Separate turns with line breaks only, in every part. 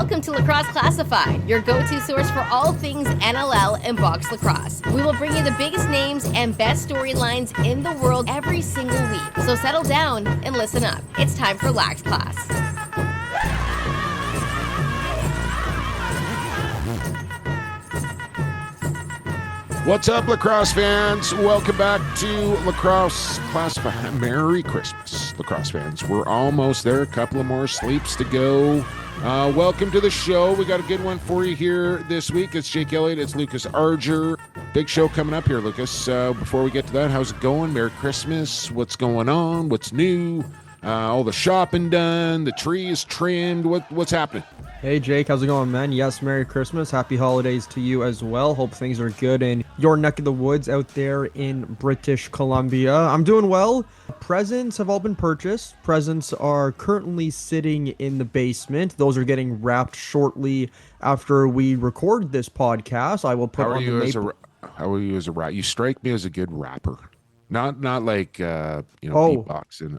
Welcome to Lacrosse Classified, your go-to source for all things NLL and box lacrosse. We will bring you the biggest names and best storylines in the world every single week. So settle down and listen up. It's time for Lax Class.
What's up, lacrosse fans? Welcome back to Lacrosse Classified. Merry Christmas, lacrosse fans. We're almost there. A couple of more sleeps to go. Welcome to the show. We got a good one for you here this week. It's Jake Elliott. It's Lucas Arger. Big show coming up here, Lucas. Before we get to that, how's it going? Merry Christmas. What's going on? What's new? All the shopping done. The tree is trimmed. What's happening?
Hey Jake, how's it going, man? Yes, Merry Christmas. Happy holidays to you as well. Hope things are good in your neck of the woods out there in British Columbia. I'm doing well. Presents have all been purchased. Presents are currently sitting in the basement. Those are getting wrapped shortly after we record this podcast. I will put on the
How are you as a rapper? You strike me as a good rapper. Not like beatboxing.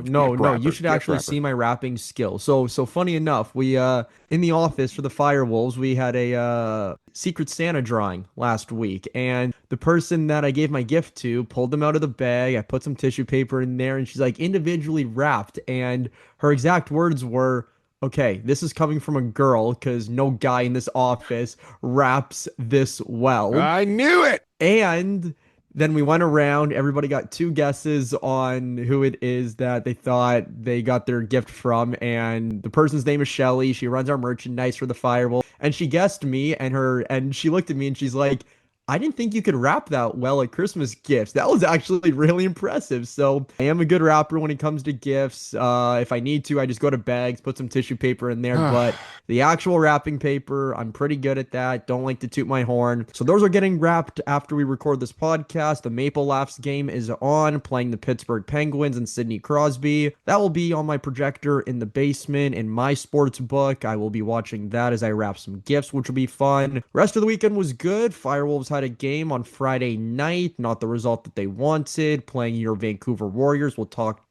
No. You should actually see my rapping skill. So funny enough, we in the office for the Firewolves, we had a Secret Santa drawing last week, and the person that I gave my gift to pulled them out of the bag. I put some tissue paper in there, and she's like, individually wrapped, and her exact words were, "Okay, this is coming from a girl because no guy in this office raps this well."
I knew it.
And then we went around, everybody got two guesses on who it is that they thought they got their gift from, and the person's name is Shelly. She runs our merchandise for the Firewolf, and she guessed me, and she looked at me and she's like, "I didn't think you could rap that well at Christmas gifts." That was actually really impressive. So I am a good rapper when it comes to gifts. If I need to, I just go to bags, put some tissue paper in there. But the actual wrapping paper, I'm pretty good at that. Don't like to toot my horn. So those are getting wrapped after we record this podcast. The Maple Laughs game is on, playing the Pittsburgh Penguins and Sidney Crosby. That will be on my projector in the basement in my sports book. I will be watching that as I wrap some gifts, which will be fun. Rest of the weekend was good. Firewolves had a game on Friday night, not the result that they wanted, playing your Vancouver Warriors. We'll talk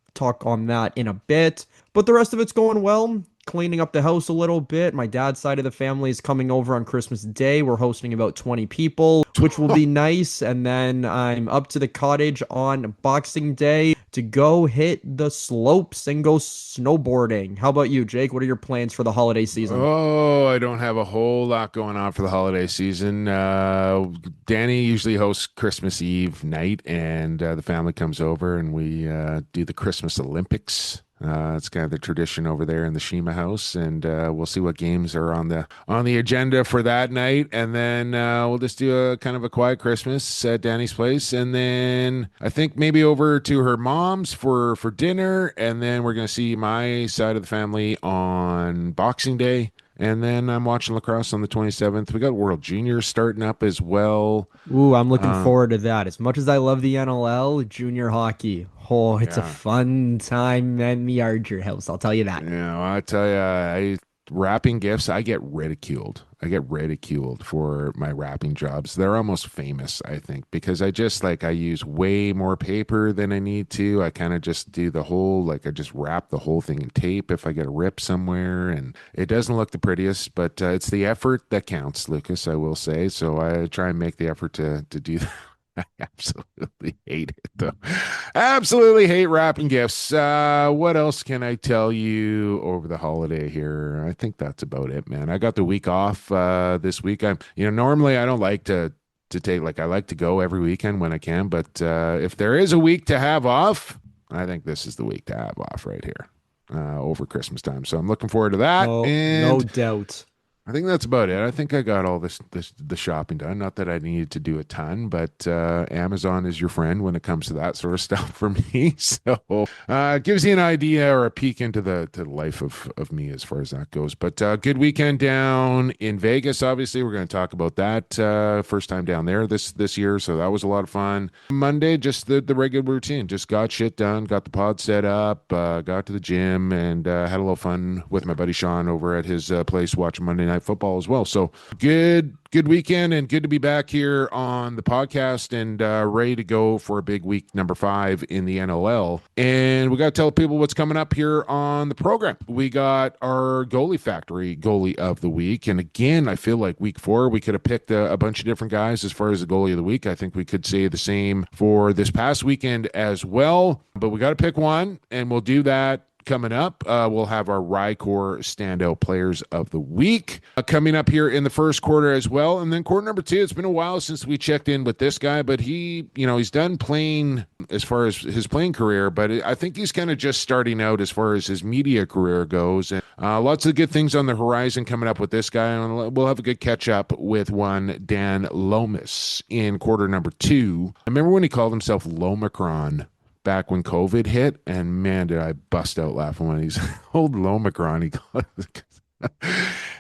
on that in a bit, but the rest of it's going well. Cleaning up the house a little bit. My dad's side of the family is coming over on Christmas Day. We're hosting about 20 people, which will be nice. And then I'm up to the cottage on Boxing Day to go hit the slopes and go snowboarding. How about you, Jake? What are your plans for the holiday season?
Oh, I don't have a whole lot going on for the holiday season. Danny usually hosts Christmas Eve night, and the family comes over and we do the Christmas Olympics. It's kind of the tradition over there in the Shima house, and we'll see what games are on the agenda for that night, and then we'll just do a kind of a quiet Christmas at Danny's place, and then I think maybe over to her mom's for dinner, and then we're gonna see my side of the family on Boxing Day. And then I'm watching lacrosse on the 27th. We got World Juniors starting up as well.
Ooh, I'm looking forward to that. As much as I love the NLL, junior hockey, it's a fun time in the Arger house, I'll tell you that.
Yeah, I tell you, wrapping gifts, I get ridiculed. For my wrapping jobs. They're almost famous, I think, because I use way more paper than I need to. I kind of just do I just wrap the whole thing in tape if I get a rip somewhere, and it doesn't look the prettiest, but it's the effort that counts, Lucas, I will say. So I try and make the effort to do that. I absolutely hate it, though. Absolutely hate wrapping gifts. What else can I tell you over the holiday here? I think that's about it, man. I got the week off this week. Normally I don't like to take, I like to go every weekend when I can, but if there is a week to have off, I think this is the week to have off right here over Christmas time. So I'm looking forward to that.
No doubt.
I think that's about it. I think I got all the shopping done. Not that I needed to do a ton, but Amazon is your friend when it comes to that sort of stuff for me. So it gives you an idea or a peek into the life of me as far as that goes. But good weekend down in Vegas. Obviously, we're going to talk about that. First time down there this year, so that was a lot of fun. Monday, just the regular routine. Just got shit done, got the pod set up, got to the gym, and had a little fun with my buddy Sean over at his place watching Monday Night Night Football as well. So good weekend, and good to be back here on the podcast and ready to go for a big week number 5 in the NLL. And we got to tell people what's coming up here on the program. We got our Goalie Factory Goalie of the Week. And again, I feel like week 4, we could have picked a bunch of different guys as far as the Goalie of the Week. I think we could say the same for this past weekend as well. But we got to pick one, and we'll do that coming up. We'll have our RyCor Standout Players of the Week coming up here in the first quarter as well. And then quarter number 2, it's been a while since we checked in with this guy, but he's done playing as far as his playing career, but I think he's kind of just starting out as far as his media career goes. And lots of good things on the horizon coming up with this guy. And we'll have a good catch up with one Dan Lomas in quarter number 2. I remember when he called himself Lomicron back when COVID hit, and man, did I bust out laughing when he's old Lomicron.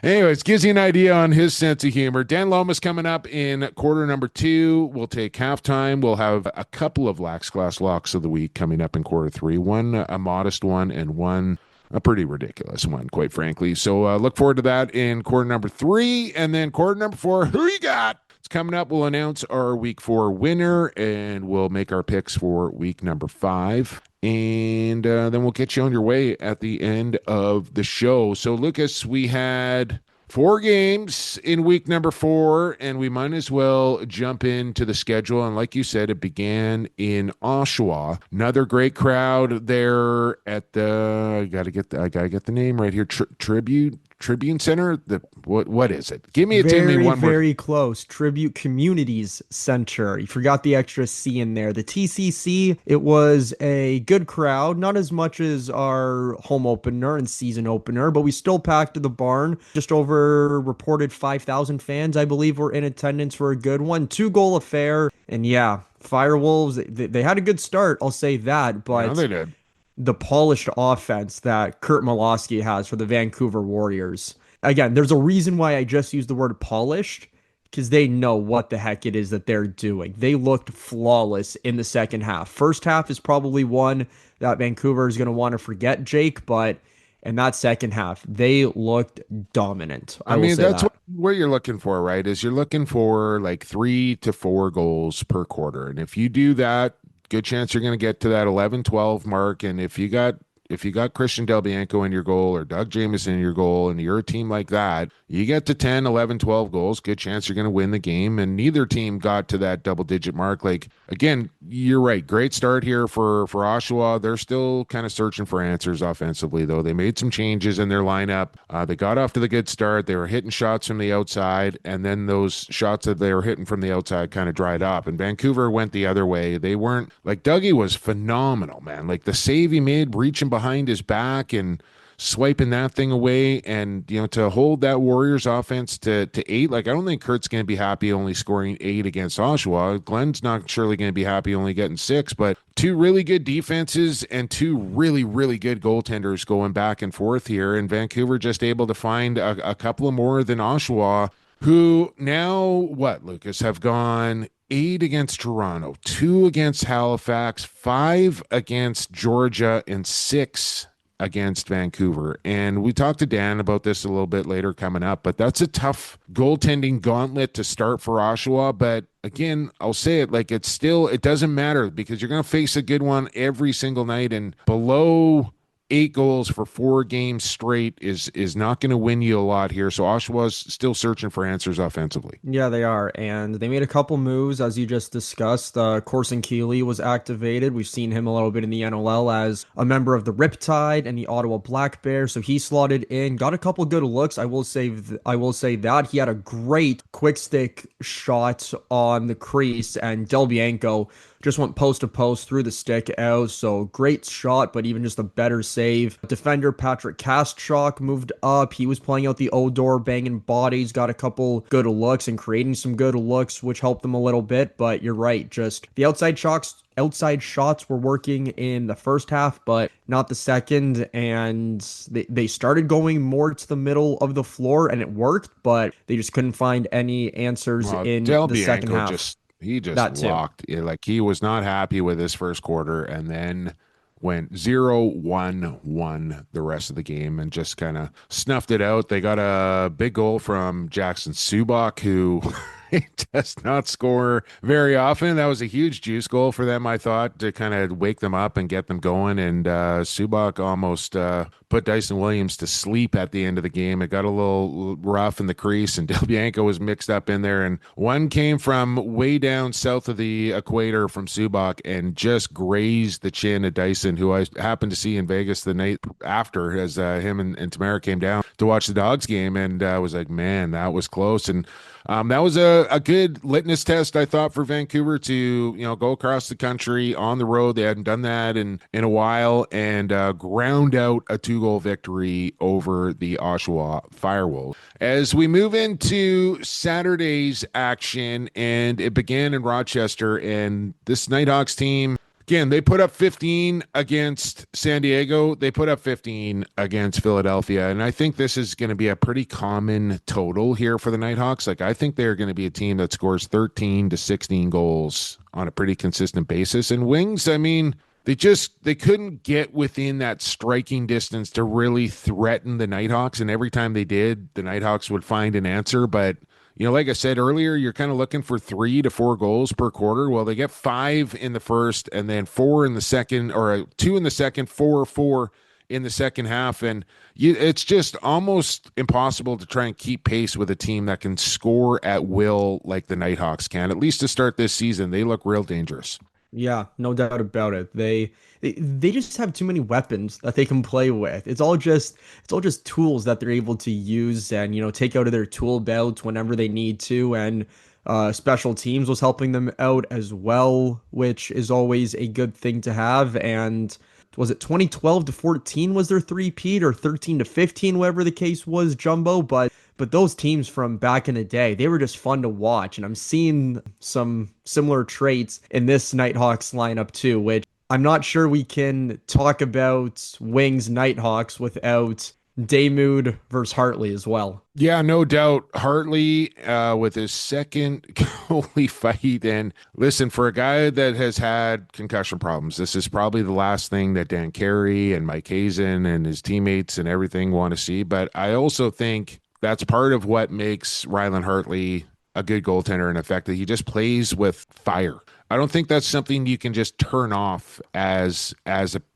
Anyways, gives you an idea on his sense of humor. Dan Lomas coming up in quarter number 2. We'll take halftime. We'll have a couple of Lax Class locks of the week coming up in quarter 3. One a modest one, and one a pretty ridiculous one, quite frankly. So look forward to that in quarter number 3. And then quarter number 4, who you got? Coming up, we'll announce our week 4 winner, and we'll make our picks for week number 5. And then we'll get you on your way at the end of the show. So, Lucas, we had 4 games in week number 4, and we might as well jump into the schedule. And like you said, it began in Oshawa. Another great crowd there at the, I gotta get the name right here. Tribune Center. What is it? Give me one
very close. Tribute Communities Center. You forgot the extra C in there. The TCC. It was a good crowd, not as much as our home opener and season opener, but we still packed the barn. Just over reported 5,000 fans, I believe, were in attendance for a good one. 2-goal affair, and yeah, Firewolves. They had a good start. I'll say that, but
they did.
The polished offense that Kurt Malosky has for the Vancouver Warriors. Again, there's a reason why I just used the word polished, because they know what the heck it is that they're doing. They looked flawless in the second half. First half is probably one that Vancouver is going to want to forget, Jake, but in that second half, they looked dominant.
I mean, that's what you're looking for, right? Is you're looking for like 3 to 4 goals per quarter. And if you do that, good chance you're going to get to that 11-12 mark. And if you got Christian Del Bianco in your goal or Doug Jamieson in your goal, and you're a team like that, you get to 10, 11, 12 goals, good chance you're going to win the game. And neither team got to that double-digit mark. Like, again, you're right. Great start here for Oshawa. They're still kind of searching for answers offensively, though. They made some changes in their lineup. They got off to the good start. They were hitting shots from the outside, and then those shots that they were hitting from the outside kind of dried up. And Vancouver went the other way. They weren't – like, Dougie was phenomenal, man. Like, the save he made, reaching behind his back and swiping that thing away, and to hold that Warriors offense to 8. Like, I don't think Kurt's going to be happy only scoring 8 against Oshawa. Glenn's not surely going to be happy only getting 6, but 2 really good defenses and 2 really, really good goaltenders going back and forth here, and Vancouver just able to find a couple of more than Oshawa, who now, Lucas, have gone 8 against Toronto, 2 against Halifax, 5 against Georgia, and 6 against Vancouver. And we talked to Dan about this a little bit later coming up, but that's a tough goaltending gauntlet to start for Oshawa. But again, I'll say it, like, it doesn't matter, because you're going to face a good one every single night, and below 8 goals for 4 games straight is not going to win you a lot here. So Oshawa's still searching for answers offensively.
Yeah, they are. And they made a couple moves, as you just discussed. Corson Keeley was activated. We've seen him a little bit in the NLL as a member of the Riptide and the Ottawa Black Bears. So he slotted in, got a couple good looks. I will say that he had a great quick stick shot on the crease, and Del Bianco just went post to post through the stick out. So great shot, but even just a better save. Defender Patrick Kastchuk moved up. He was playing out the Odor, banging bodies, got a couple good looks and creating some good looks, which helped them a little bit. But you're right, just the outside shots were working in the first half, but not the second, and they started going more to the middle of the floor, and it worked, but they just couldn't find any answers in the second half.
He just locked. Like, he was not happy with his first quarter, and then went 0-1-1 the rest of the game and just kind of snuffed it out. They got a big goal from Jackson Subak, who does not score very often. That was a huge juice goal for them, I thought, to kind of wake them up and get them going. And Subak almost put Dyson Williams to sleep at the end of the game. It got a little rough in the crease, and Del Bianco was mixed up in there. And one came from way down south of the equator from Subak and just grazed the chin of Dyson, who I happened to see in Vegas the night after as him and Tamara came down to watch the Dogs game. And I was like, man, that was close. And that was a good litmus test, I thought, for Vancouver to, go across the country on the road. They hadn't done that in a while, and ground out a 2-goal victory over the Oshawa Firewolves. As we move into Saturday's action, and it began in Rochester, and this Nighthawks team, again, they put up 15 against San Diego. They put up 15 against Philadelphia. And I think this is going to be a pretty common total here for the Nighthawks. Like, I think they're going to be a team that scores 13 to 16 goals on a pretty consistent basis. And Wings, I mean, they couldn't get within that striking distance to really threaten the Nighthawks. And every time they did, the Nighthawks would find an answer. But like I said earlier, you're kind of looking for 3 to 4 goals per quarter. Well, they get 5 in the first, and then 4 in the second, or 2 in the second, 4 in the second half. And it's just almost impossible to try and keep pace with a team that can score at will like the Nighthawks can. At least to start this season, they look real dangerous.
Yeah, no doubt about it. They just have too many weapons that they can play with. It's all just tools that they're able to use and take out of their tool belt whenever they need to. And special teams was helping them out as well, which is always a good thing to have. And was it 2012 to 14 was their three-peat, or 13 to 15, whatever the case was, Jumbo? But those teams from back in the day, they were just fun to watch. And I'm seeing some similar traits in this Nighthawks lineup too, which I'm not sure we can talk about Wings Nighthawks without Daymud versus Hartley as well.
Yeah, no doubt. Hartley with his second goalie fight. And listen, for a guy that has had concussion problems, this is probably the last thing that Dan Carey and Mike Hazen and his teammates and everything want to see. But I also think that's part of what makes Rylan Hartley a good goaltender, in effect, that he just plays with fire. I don't think that's something you can just turn off as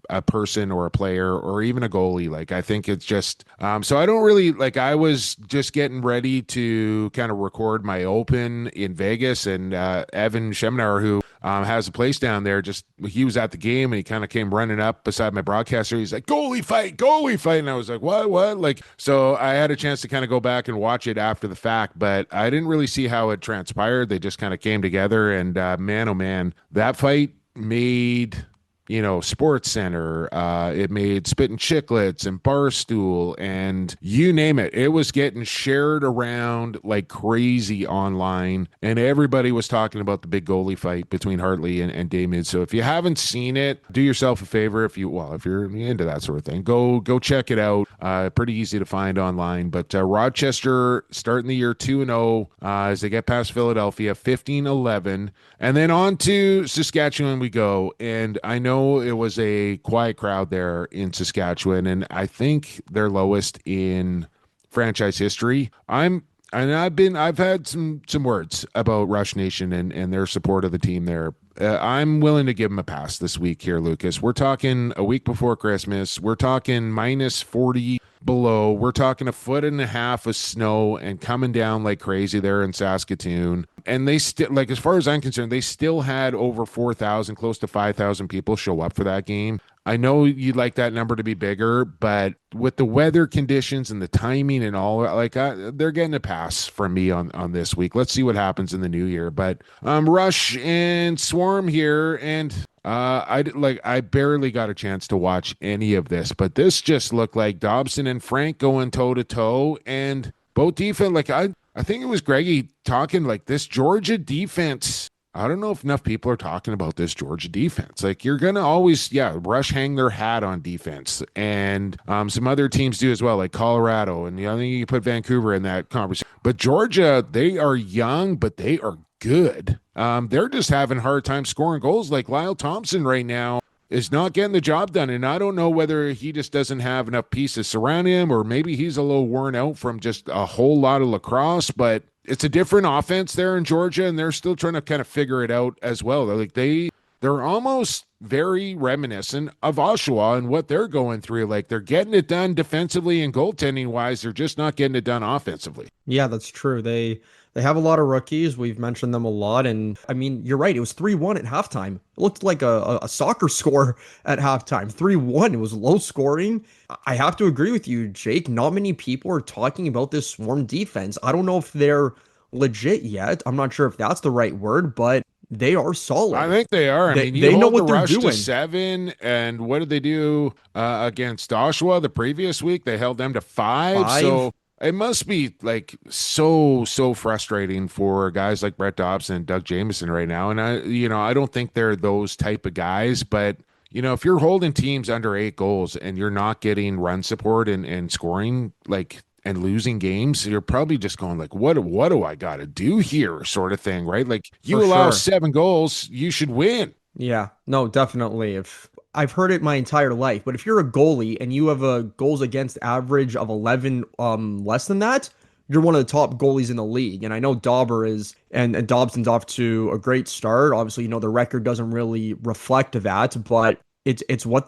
a person or a player or even a goalie. Like, I think it's just so I don't really like. I was just getting ready to kind of record my open in Vegas, and Evan Shemnar, who has a place down there, he was at the game and he kind of came running up beside my broadcaster. He's like, goalie fight, and I was like, what? Like, so I had a chance to kind of go back and watch it after the fact, but I didn't really see how it transpired. They just kind of came together, and man, oh man, that fight made Sports Center, it made Spit and Chicklets and Barstool and you name it. It was getting shared around like crazy online, and everybody was talking about the big goalie fight between Hartley and Daymud. So if you haven't seen it, do yourself a favor. If you're into that sort of thing, go check it out. Pretty easy to find online. But Rochester starting the year 2-0 as they get past Philadelphia, 15-11, and then on to Saskatchewan we go. And I know it was a quiet crowd there in Saskatchewan, and I think their lowest in franchise history. I've had some words about Rush Nation and their support of the team there. I'm willing to give them a pass this week here, Lucas. We're talking a week before Christmas. We're talking minus 40 below. We're talking 1.5 feet of snow and coming down like crazy there in Saskatoon. And they still, like, as far as I'm concerned, they still had over 4,000, close to 5,000 people show up for that game. I know you'd like that number to be bigger, but with the weather conditions and the timing and all, they're getting a pass from me on this week. Let's see what happens in the new year. But Rush and Swarm here, and I barely got a chance to watch any of this, but this just looked like Dobson and Frank going toe to toe, and both defense. Like, I think it was Greggy talking like this Georgia defense. I don't know if enough people are talking about this Georgia defense. Like, you're going to always, Rush hang their hat on defense. And some other teams do as well, like Colorado. And I think you can put Vancouver in that conversation. But Georgia, they are young, but they are good. They're just having a hard time scoring goals. Like Lyle Thompson right now, is not getting the job done. And I don't know whether he just doesn't have enough pieces surrounding him, or maybe he's a little worn out from just a whole lot of lacrosse, but it's a different offense there in Georgia, and they're still trying to kind of figure it out as well. They're almost very reminiscent of Oshawa and what they're going through. Like, they're getting it done defensively and goaltending wise. They're just not getting it done offensively.
Yeah, that's true. They have a lot of rookies. We've mentioned them a lot. And I mean, you're right. It was 3-1 at halftime. It looked like a soccer score at halftime. 3-1. It was low scoring. I have to agree with you, Jake. Not many people are talking about this Swarm defense. I don't know if they're legit yet. I'm not sure if that's the right word, but they are solid.
I think they are.
They know what they're
rush
doing.
To 7, and what did they do against Oshawa the previous week? They held them to 5. So it must be like so frustrating for guys like Brett Dobson and Doug Jamieson right now. And I don't think they're those type of guys, but if you're holding teams under 8 goals and you're not getting run support and scoring, like, and losing games, you're probably just going like, what do I got to do here, sort of thing, right? Like, you allow 7 goals, you should win.
Yeah, no, definitely. If I've heard it my entire life, but if you're a goalie and you have a goals against average of 11 less than that, you're one of the top goalies in the league. And I know Dauber is, and Dobson's off to a great start. Obviously, the record doesn't really reflect that, but it's what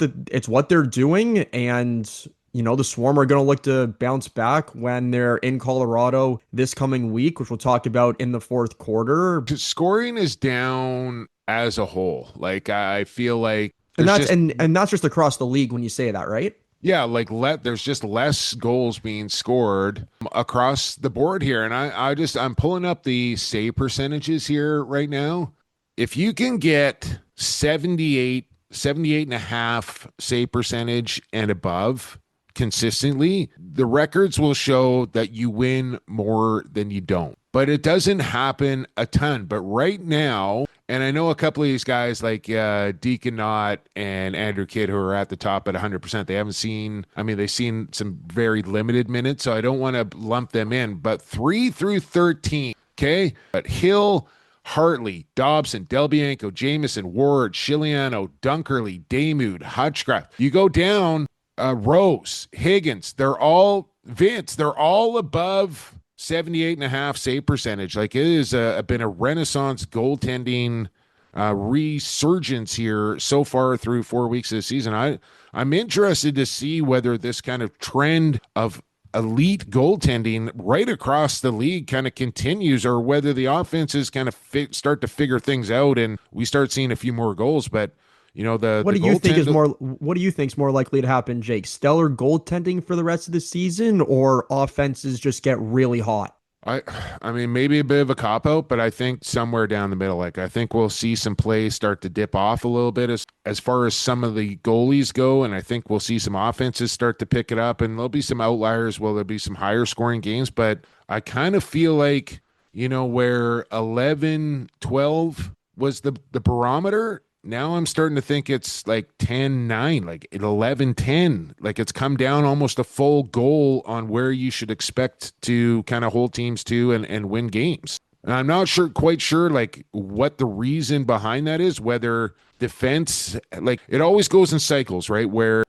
they're doing. And the Swarm are going to look to bounce back when they're in Colorado this coming week, which we'll talk about in the fourth quarter.
Scoring is down as a whole. Like, I feel like,
and that's just across the league when you say that, right?
Yeah, like there's just less goals being scored across the board here. And I'm pulling up the save percentages here right now. If you can get 78 and a half save percentage and above consistently, the records will show that you win more than you don't. But it doesn't happen a ton. But right now, and I know a couple of these guys like Deacon Knott and Andrew Kidd, who are at the top at 100%, they've seen some very limited minutes, so I don't want to lump them in. But 3 through 13, okay? But Hill, Hartley, Dobson, Delbianco, Jamieson, Ward, Chiliano, Dunkerley, Damude, Hutchcraft. You go down, Rose, Higgins, they're all above 78 and a half save percentage. Like, it has been a renaissance goaltending resurgence here so far through 4 weeks of the season. I'm interested to see whether this kind of trend of elite goaltending right across the league kind of continues, or whether the offenses kind of start to figure things out and we start seeing a few more goals. But what do you think is more likely to happen, Jake? Stellar goaltending for the rest of the season, or offenses just get really hot? I mean, maybe a bit of a cop-out, but I think somewhere down the middle. Like, I think we'll see some plays start to dip off a little bit as far as some of the goalies go, and I think we'll see some offenses start to pick it up, and there'll be some outliers. There'll be some higher scoring games, but I kind of feel like, where 11-12 was the barometer, now I'm starting to think it's like 10-9, like 11-10. Like, it's come down almost a full goal on where you should expect to kind of hold teams to and win games. And I'm not quite sure like what the reason behind that is, whether defense, like, it always goes in cycles, right? Where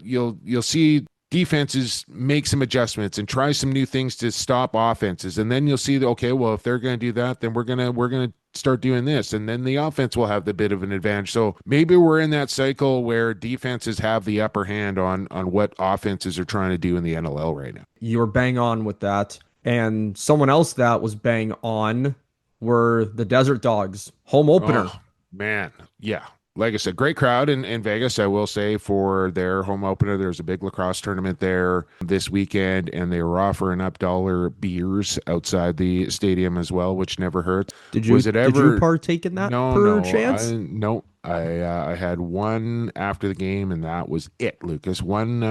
you'll see defenses make some adjustments and try some new things to stop offenses. And then you'll see that, okay, well, if they're going to do that, then we're going to start doing this, and then the offense will have the bit of an advantage. So maybe we're in that cycle where defenses have the upper hand on what offenses are trying to do in the NLL right now.
You were bang on with that. And someone else that was bang on were the Desert Dogs home opener.
Oh, man. Yeah. Like I said, great crowd in Vegas, I will say, for their home opener. There's a big lacrosse tournament there this weekend, and they were offering up $1 beers outside the stadium as well, which never hurts.
Did you partake in that chance?
No. I had one after the game, and that was it, Lucas. One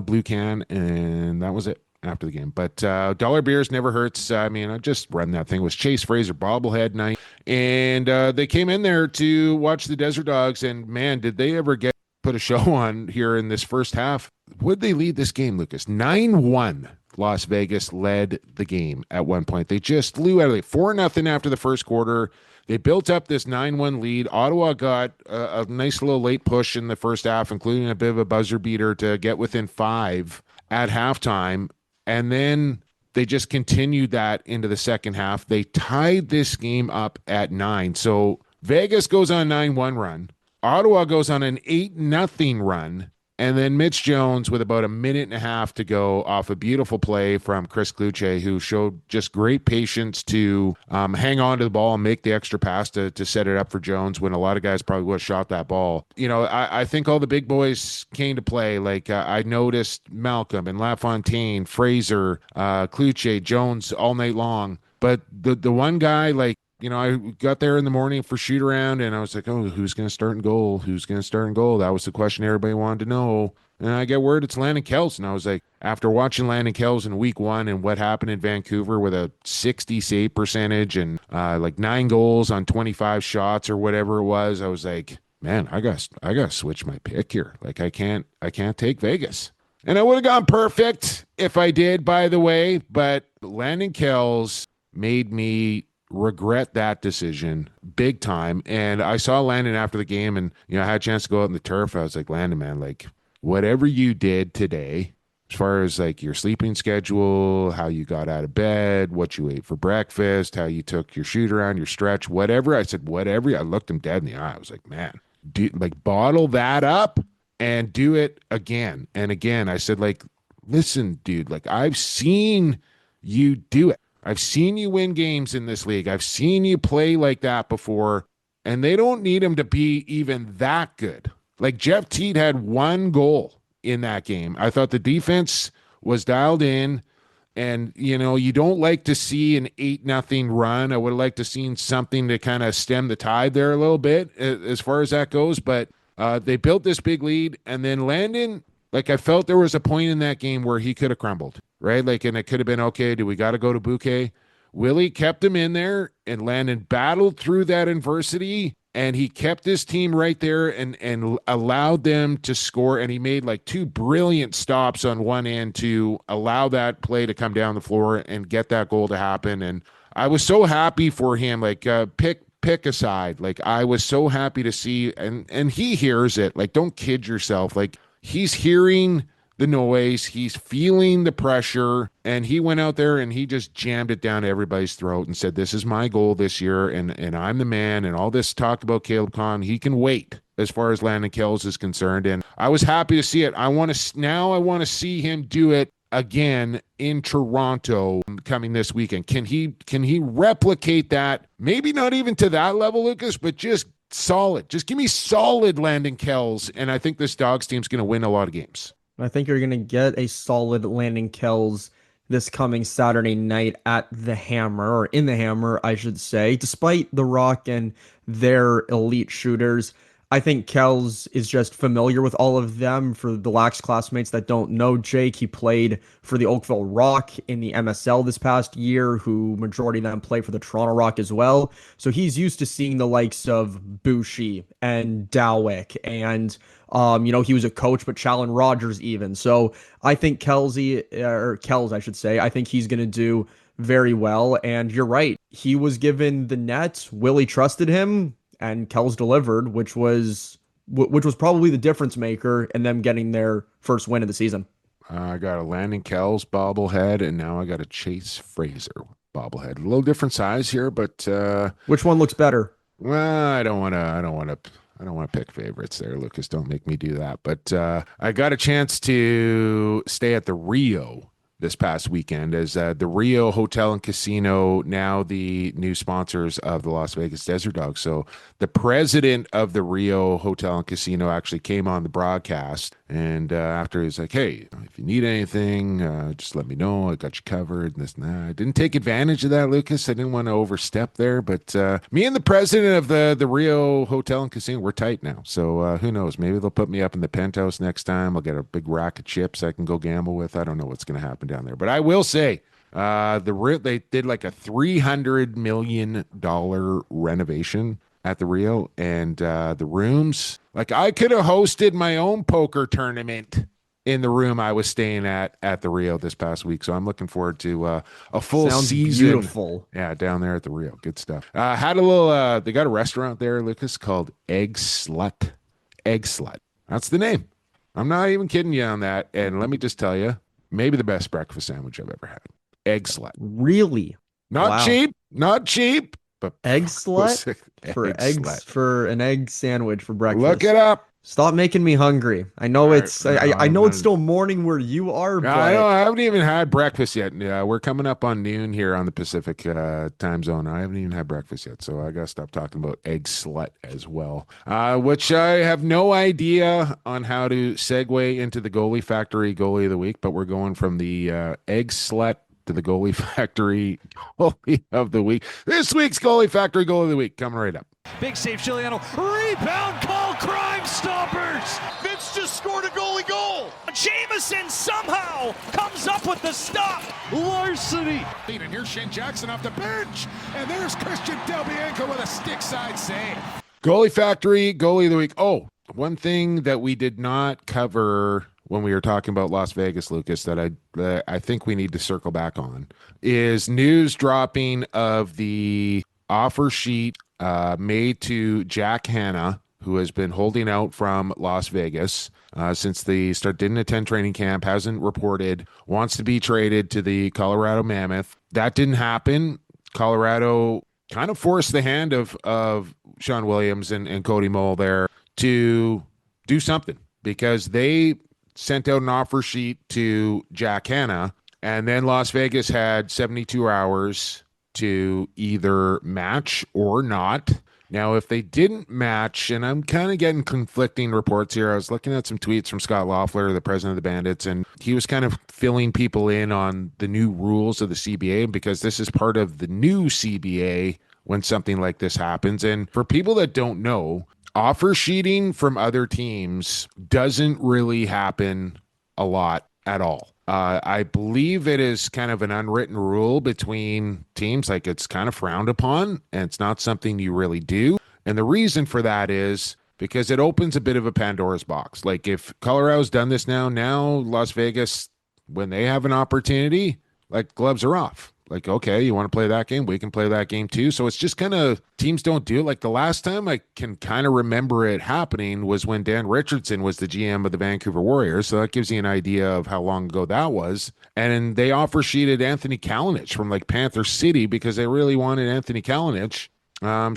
blue can, and that was it after the game. But $1 beers never hurts. I mean, I just run that thing. It was Chase Fraser bobblehead night, and they came in there to watch the Desert Dogs, and man, did they ever put a show on here in this first half. Would they lead this game, Lucas? 9-1. Las Vegas led the game at one point. They just flew out of it 4-0 after the first quarter. They built up this 9-1 lead. Ottawa got a nice little late push in the first half, including a bit of a buzzer beater to get within 5 at halftime. And then they just continued that into the second half. They tied this game up at 9. So Vegas goes on a 9-1 run. Ottawa goes on an 8-0 run. And then Mitch Jones, with about a minute and a half to go, off a beautiful play from Chris Kluche, who showed just great patience to hang on to the ball and make the extra pass to set it up for Jones when a lot of guys probably would have shot that ball. You know, I think all the big boys came to play. Like I noticed Malcolm and LaFontaine, Fraser, Kluche, Jones all night long. But the one guy, like, you know, I got there in the morning for shoot around and I was like, oh, who's going to start in goal? Who's going to start in goal? That was the question everybody wanted to know. And I get word it's Landon Kells. And I was like, after watching Landon Kells in week 1 and what happened in Vancouver with a 60 save percentage and like 9 goals on 25 shots or whatever it was, I was like, man, I got to switch my pick here. Like I can't take Vegas. And I would have gone perfect if I did, by the way, but Landon Kells made me regret that decision big time. And I saw Landon after the game and, you know, I had a chance to go out in the turf. I was like, Landon, man, like whatever you did today, as far as like your sleeping schedule, how you got out of bed, what you ate for breakfast, how you took your shoot around, your stretch, whatever. I said, whatever. I looked him dead in the eye. I was like, man, bottle that up and do it again and again. I said, like, listen, dude, like I've seen you do it. I've seen you win games in this league. I've seen you play like that before, and they don't need him to be even that good. Like Jeff Teat had 1 goal in that game. I thought the defense was dialed in, and, you know, you don't like to see an 8-0 run. I would have liked to seen something to kind of stem the tide there a little bit as far as that goes, but they built this big lead, and then Landon, like I felt there was a point in that game where he could have crumbled. Right? Like, and it could have been, okay, do we got to go to Bouquet? Willie kept him in there, and Landon battled through that adversity, and he kept his team right there and allowed them to score. And he made like 2 brilliant stops on one end to allow that play to come down the floor and get that goal to happen. And I was so happy for him, like pick aside. Like I was so happy to see, and he hears it. Like, don't kid yourself. Like he's hearing the noise, he's feeling the pressure, and he went out there and he just jammed it down everybody's throat and said, this is my goal this year, and I'm the man. And all this talk about Caleb Conn, he can wait as far as Landon Kells is concerned. And I was happy to see it. I want to see him do it again in Toronto coming this weekend. Can he replicate that? Maybe not even to that level, Lucas, but just solid. Just give me solid Landon Kells, and I think this Dogs team's going to win a lot of games.
I think you're going to get a solid Landon Kells this coming Saturday night at the Hammer, or in the Hammer, I should say. Despite the Rock and their elite shooters, I think Kells is just familiar with all of them. For the Lax classmates that don't know Jake, he played for the Oakville Rock in the MSL this past year, who majority of them play for the Toronto Rock as well. So he's used to seeing the likes of Bushi and Dowick, and he was a coach, but Challen Rogers even. So I think Kells, I should say, I think he's going to do very well. And you're right. He was given the net. Willie trusted him, and Kells delivered, which was probably the difference maker in them getting their first win of the season.
I got a Landon Kells bobblehead, and now I got a Chase Fraser bobblehead. A little different size here, but
which one looks better?
Well, I don't want to pick favorites there, Lucas. Don't make me do that. But I got a chance to stay at the Rio this past weekend, as the Rio Hotel and Casino, now the new sponsors of the Las Vegas Desert Dogs. So the president of the Rio Hotel and Casino actually came on the broadcast, and after he was like, hey, if you need anything, just let me know. I got you covered, and this and that. I didn't take advantage of that, Lucas. I didn't want to overstep there, but me and the president of the Rio Hotel and Casino, we're tight now. So who knows? Maybe they'll put me up in the penthouse next time. I'll get a big rack of chips I can go gamble with. I don't know what's going to happen down there, but I will say they did like a $300 million renovation at the Rio, and the rooms, like I could have hosted my own poker tournament in the room I was staying at the Rio this past week. So I'm looking forward to a full
Sounds
season.
beautiful.
Yeah, down there at the Rio. Good stuff. Had a little, they got a restaurant there, Lucas, called Egg Slut. Egg Slut. That's the name. I'm not even kidding you on that. And let me just tell you, maybe the best breakfast sandwich I've ever had. Egg Slut.
Really?
Not
Wow.
cheap, but
Egg slut for
Egg
eggs
Slut.
for an egg sandwich for breakfast.
Look it up.
Stop making me hungry. I know it's I know it's still morning where you are, but
I haven't even had breakfast yet. We're coming up on noon here on the Pacific time zone. I haven't even had breakfast yet, so I got to stop talking about Egg Slut as well, which I have no idea on how to segue into the Goalie Factory Goalie of the Week, but we're going from the Egg Slut to the Goalie Factory Goalie of the Week. This week's Goalie Factory Goalie of the Week coming right up.
Big save, Chiliano. Rebound call, Crime Stoppers. Vince just scored a goalie goal. Jameson somehow comes up with the stop. Larceny.
And here's Shane Jackson off the bench. And there's Christian Del Bianco with a stick side save.
Goalie Factory Goalie of the Week. Oh, one thing that we did not cover when we were talking about Las Vegas, Lucas, that I think we need to circle back on is news dropping of the offer sheet made to Jack Hanna, who has been holding out from Las Vegas since the start, didn't attend training camp, hasn't reported, wants to be traded to the Colorado Mammoth. That didn't happen. Colorado kind of forced the hand of Sean Williams and Cody Mole there to do something, because they sent out an offer sheet to Jack Hanna, and then Las Vegas had 72 hours to either match or not. Now, if they didn't match, and I'm kind of getting conflicting reports here. I was looking at some tweets from Scott Loeffler, the president of the Bandits, and he was kind of filling people in on the new rules of the CBA, because this is part of the new CBA when something like this happens. And for people that don't know, offer sheeting from other teams doesn't really happen a lot at all. I believe it is kind of an unwritten rule between teams, like it's kind of frowned upon and it's not something you really do. And the reason for that is because it opens a bit of a Pandora's box. Like if Colorado's done this now Las Vegas, when they have an opportunity, like gloves are off. Like, okay, you want to play that game? We can play that game too. So it's just kind of, teams don't do it. Like the last time I can kind of remember it happening was when Dan Richardson was the GM of the Vancouver Warriors. So that gives you an idea of how long ago that was. And they offer sheeted Anthony Kalinic from like Panther City because they really wanted Anthony Kalinic.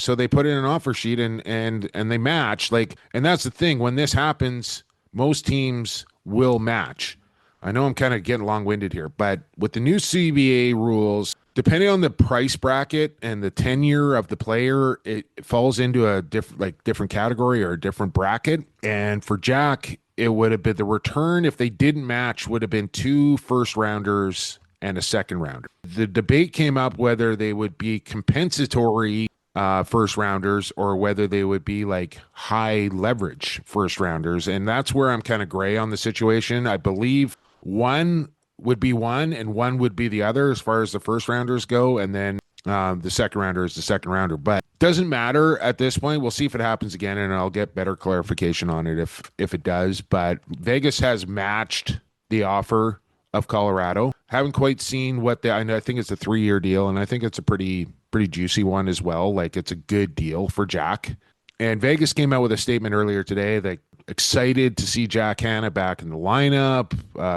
So they put in an offer sheet and they match. Like, and that's the thing. When this happens, most teams will match. I know I'm kind of getting long-winded here, but with the new CBA rules, depending on the price bracket and the tenure of the player, it falls into a different category or a different bracket. And for Jack, it would have been the return, if they didn't match, would have been 2 first-rounders and a second-rounder. The debate came up whether they would be compensatory first-rounders or whether they would be like high-leverage first-rounders. And that's where I'm kind of gray on the situation. I believe one would be one and one would be the other as far as the first rounders go, and then the second rounder is the second rounder. But doesn't matter at this point. We'll see if it happens again, and I'll get better clarification on it if it does. But Vegas has matched the offer of Colorado. Haven't quite seen what I think it's a 3-year deal, and I think it's a pretty juicy one as well. Like it's a good deal for Jack. And Vegas came out with a statement earlier today that excited to see Jack Hanna back in the lineup,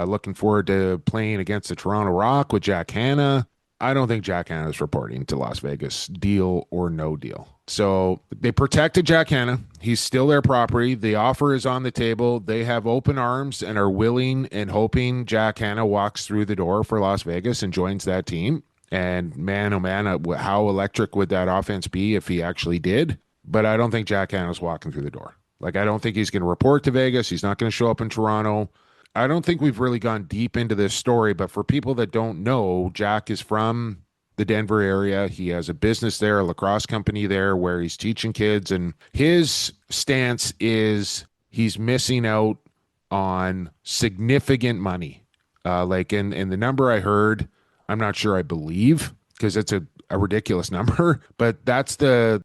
looking forward to playing against the Toronto Rock with Jack Hanna. I don't think Jack Hanna is reporting to Las Vegas, deal or no deal. So they protected Jack Hanna. He's still their property. The offer is on the table. They have open arms and are willing and hoping Jack Hanna walks through the door for Las Vegas and joins that team. And man, oh man, how electric would that offense be if he actually did? But I don't think Jack Hanna's walking through the door. Like, I don't think he's going to report to Vegas. He's not going to show up in Toronto. I don't think we've really gone deep into this story, but for people that don't know, Jack is from the Denver area. He has a business there, a lacrosse company there where he's teaching kids, and his stance is he's missing out on significant money. And the number I heard, I'm not sure I believe, because it's a ridiculous number, but that's the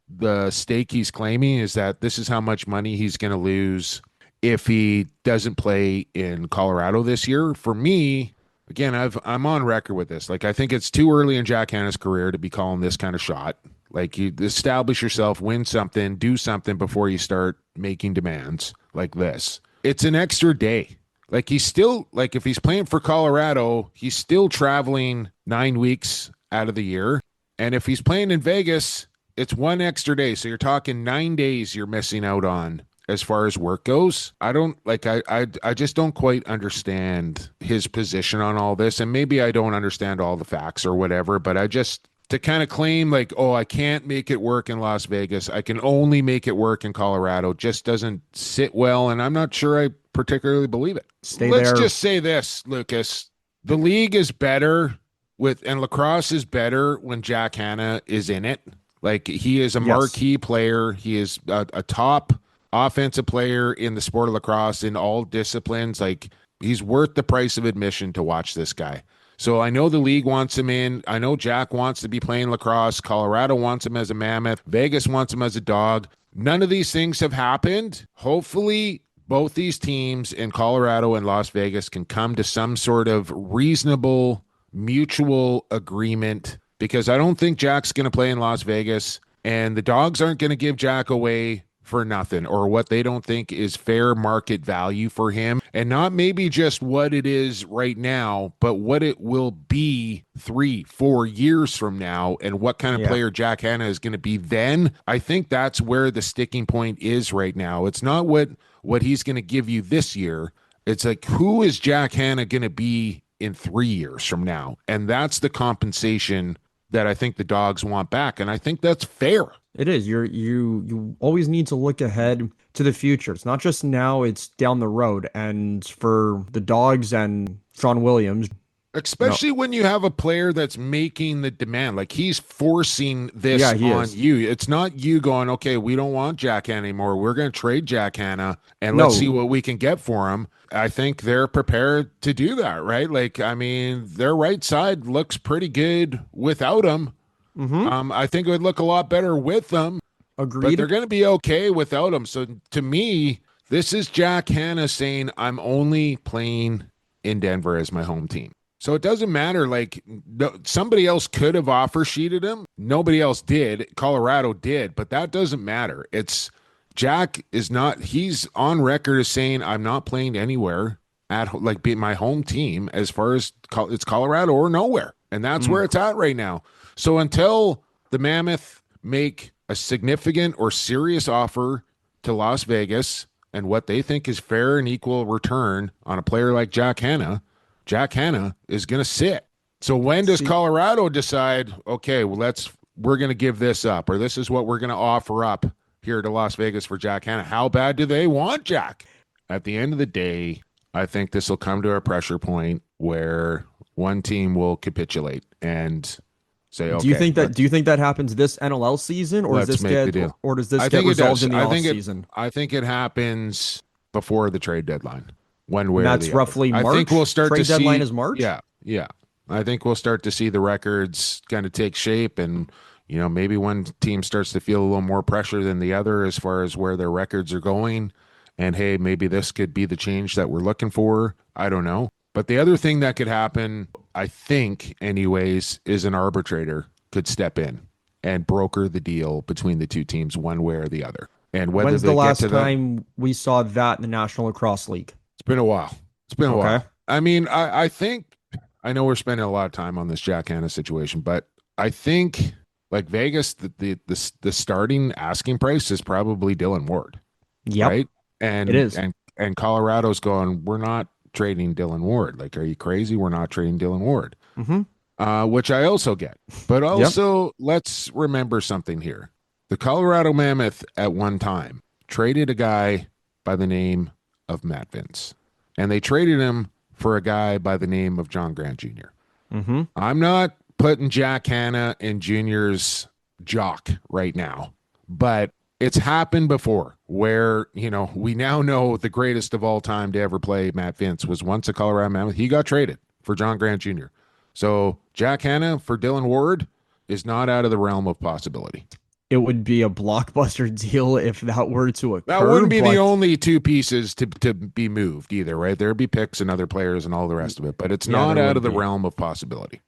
stake he's claiming, is that this is how much money he's going to lose if he doesn't play in Colorado this year. For me, again, I'm on record with this. Like, I think it's too early in Jack Hanna's career to be calling this kind of shot. Like, you establish yourself, win something, do something before you start making demands like this. It's an extra day. Like, he's still, like, if he's playing for Colorado, he's still traveling 9 weeks out of the year. And if he's playing in Vegas, it's one extra day. So you're talking 9 days you're missing out on as far as work goes. I don't like, I just don't quite understand his position on all this. And maybe I don't understand all the facts or whatever, but I just, to kind of claim like, oh, I can't make it work in Las Vegas, I can only make it work in Colorado, just doesn't sit well. And I'm not sure I particularly believe it. Let's just say this, Lucas. The league is better and lacrosse is better when Jack Hanna is in it. Like, he is a marquee player. He is a top offensive player in the sport of lacrosse in all disciplines. Like, he's worth the price of admission to watch this guy. So I know the league wants him in. I know Jack wants to be playing lacrosse. Colorado wants him as a mammoth. Vegas wants him as a dog. None of these things have happened. Hopefully, both these teams in Colorado and Las Vegas can come to some sort of reasonable mutual agreement, because I don't think Jack's going to play in Las Vegas, and the dogs aren't going to give Jack away for nothing, or what they don't think is fair market value for him, and not maybe just what it is right now, but what it will be 3-4 years from now, and what kind of player Jack Hanna is going to be then. I think that's where the sticking point is right now. It's not what he's going to give you this year. It's like, who is Jack Hanna going to be in 3 years from now? And that's the compensation that I think the dogs want back. And I think that's fair.
It is. You always need to look ahead to the future. It's not just now, it's down the road. And for the dogs and Sean Williams,
especially when you have a player that's making the demand, like, he's forcing this on you. It's not you going, okay, we don't want Jack Hanna anymore, we're going to trade Jack Hanna and let's see what we can get for him. I think they're prepared to do that, right? Like, I mean, their right side looks pretty good without him. I think it would look a lot better with them.
Agreed.
But they're going to be okay without him. So to me, this is Jack Hanna saying, I'm only playing in Denver as my home team. So it doesn't matter. Like, somebody else could have offer sheeted him. Nobody else did. Colorado did, but that doesn't matter. It's Jack is not, he's on record as saying, I'm not playing anywhere at like be my home team, as far as it's Colorado or nowhere. And that's where it's at right now. So until the Mammoth make a significant or serious offer to Las Vegas and what they think is fair and equal return on a player like Jack Hanna is going to sit. So when does Colorado decide, okay, well, we're going to give this up, or this is what we're going to offer up here to Las Vegas for Jack Hanna? How bad do they want Jack? At the end of the day, I think this will come to a pressure point where one team will capitulate and say, okay.
Do you think that happens this NLL season, or does this get resolved in the off season?
I think it happens before the trade deadline. One way,
and that's
or the
roughly
other.
March.
I think we'll start
trade
to
deadline
see,
is March.
Yeah. I think we'll start to see the records kind of take shape, and maybe one team starts to feel a little more pressure than the other as far as where their records are going. And hey, maybe this could be the change that we're looking for. I don't know. But the other thing that could happen, I think, anyways, is an arbitrator could step in and broker the deal between the two teams one way or the other. And whether
when's the last time we saw that in the National Lacrosse League?
It's been a while. I mean, I think, I know we're spending a lot of time on this Jack Hanna situation, but I think, like, Vegas, the starting asking price is probably Dylan Ward.
Yep.
Right? And
it is.
And Colorado's going, we're not trading Dylan Ward. Like, are you crazy? We're not trading Dylan Ward. Which I also get. But also, let's remember something here. The Colorado Mammoth at one time traded a guy by the name of Matt Vince. And they traded him for a guy by the name of John Grant Jr. I'm not putting Jack Hanna in Junior's jock right now, but it's happened before where, we now know the greatest of all time to ever play, Matt Vince, was once a Colorado Mammoth. He got traded for John Grant Jr. So Jack Hanna for Dylan Ward is not out of the realm of possibility.
it would be a blockbuster deal if that were to occur.
That wouldn't be
but
the only two pieces to be moved either, right? There'd be picks and other players and all the rest of it, but it's
Yeah,
not
there
out
would
of the
be.
realm of possibility.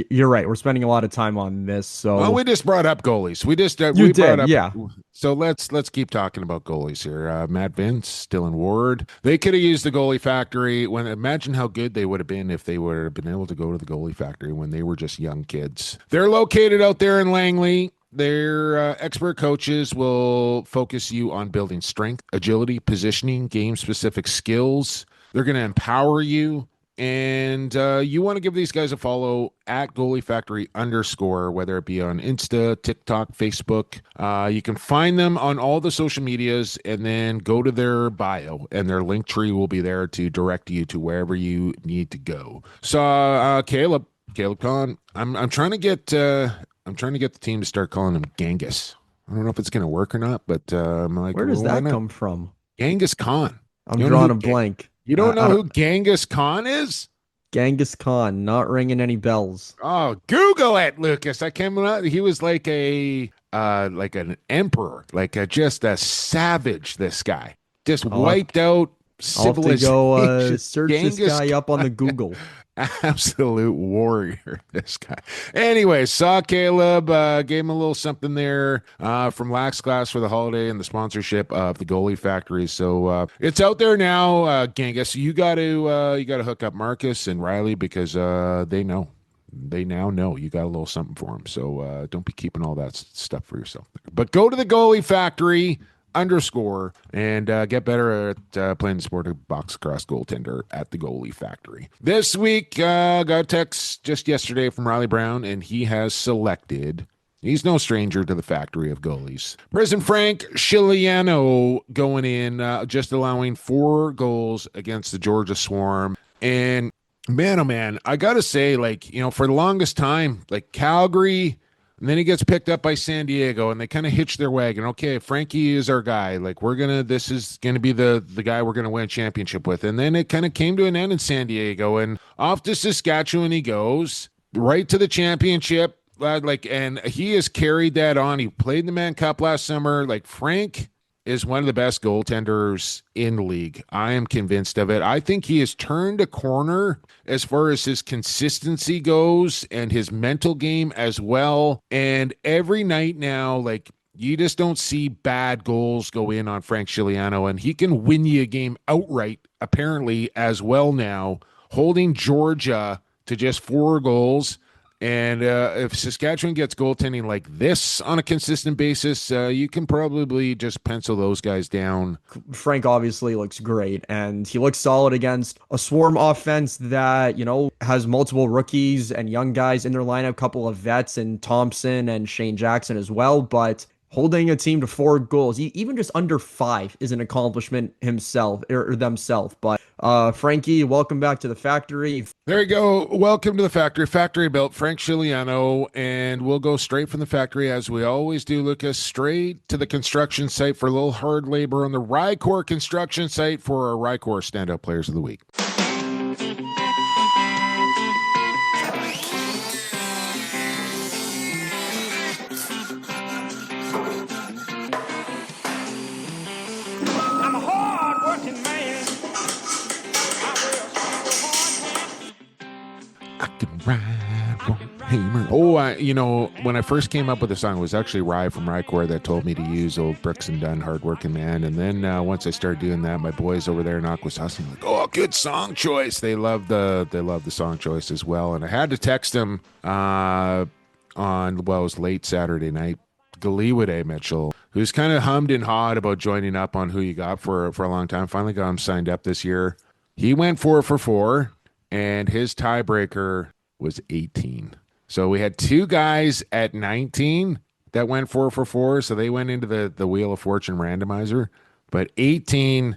You're right. We're spending a lot of time on this. So
Well, we just brought up goalies. We just
You
we brought
did,
up.
yeah.
So let's keep talking about goalies here. Matt Vince, Dylan Ward. They could have used the goalie factory. Imagine how good they would have been if they would have been able to go to the goalie factory when they were just young kids. They're located out there in Langley. Their expert coaches will focus you on building strength, agility, positioning, game-specific skills. They're going to empower you. And you want to give these guys a follow at Goalie Factory _, whether it be on Insta, TikTok, Facebook. You can find them on all the social medias and then go to their bio, and their link tree will be there to direct you to wherever you need to go. So Caleb Kahn, I'm trying to get the team to start calling him Genghis. I don't know if it's going to work or not, but I'm like,
where does
well,
that come from?
Genghis Khan.
I'm drawing a blank.
You don't know who Genghis Khan is?
Genghis Khan, not ringing any bells.
Oh, Google it, Lucas. I came out. He was like an emperor, just a savage. This guy just wiped out civilization.
I'll have to go search
Genghis
this guy up on the Google.
Absolute warrior, this guy. Anyway, saw Caleb, gave him a little something there from Lax Class for the holiday and the sponsorship of the Goalie Factory. So it's out there now, Genghis. You got to hook up Marcus and Riley because they know. They now know you got a little something for them. So don't be keeping all that stuff for yourself. But go to the Goalie Factory _ and get better at playing the sport of box cross goaltender at the Goalie Factory. This week, got a text just yesterday from Riley Brown, and he has selected. He's no stranger to the factory of goalies. President Frank Chiliano going in, just allowing 4 goals against the Georgia Swarm. And man, oh man, I got to say, for the longest time, Calgary, and then he gets picked up by San Diego, and they kind of hitch their wagon. Okay, Frankie is our guy. This is gonna be the guy we're gonna win a championship with. And then it kind of came to an end in San Diego, and off to Saskatchewan he goes, right to the championship. And he has carried that on. He played in the Mann Cup last summer. Frank is one of the best goaltenders in the league. I am convinced of it. I think he has turned a corner as far as his consistency goes and his mental game as well. And every night now, you just don't see bad goals go in on Frank Chiliano, and he can win you a game outright, apparently, as well now, holding Georgia to just 4 goals. And if Saskatchewan gets goaltending like this on a consistent basis, you can probably just pencil those guys down.
Frank obviously looks great, and he looks solid against a Swarm offense that, has multiple rookies and young guys in their lineup, couple of vets and Thompson and Shane Jackson as well. But holding a team to 4 goals, even just under 5, is an accomplishment himself or themselves. But Frankie, welcome back to the factory.
There you go. Welcome to the factory. Factory built, Frank Chiliano, and we'll go straight from the factory as we always do, Lucas, straight to the construction site for a little hard labor on the RyCor Construction site for our RyCor Standout Players of the Week.
I'm a hard-working man.
I can ride one hammer. Oh, when I first came up with the song, it was actually Rye from RyCor that told me to use old Brooks and Dunn, Hardworking Man. And then once I started doing that, my boys over there in Akwesasne were like, oh, good song choice. They love the song choice as well. And I had to text them it was late Saturday night. Galiwade Mitchell, who's kind of hummed and hawed about joining up on Who You Got for a long time, finally got him signed up this year. He went 4 for 4, and his tiebreaker was 18. So we had 2 guys at 19 that went 4 for 4, so they went into the Wheel of Fortune randomizer. But 18,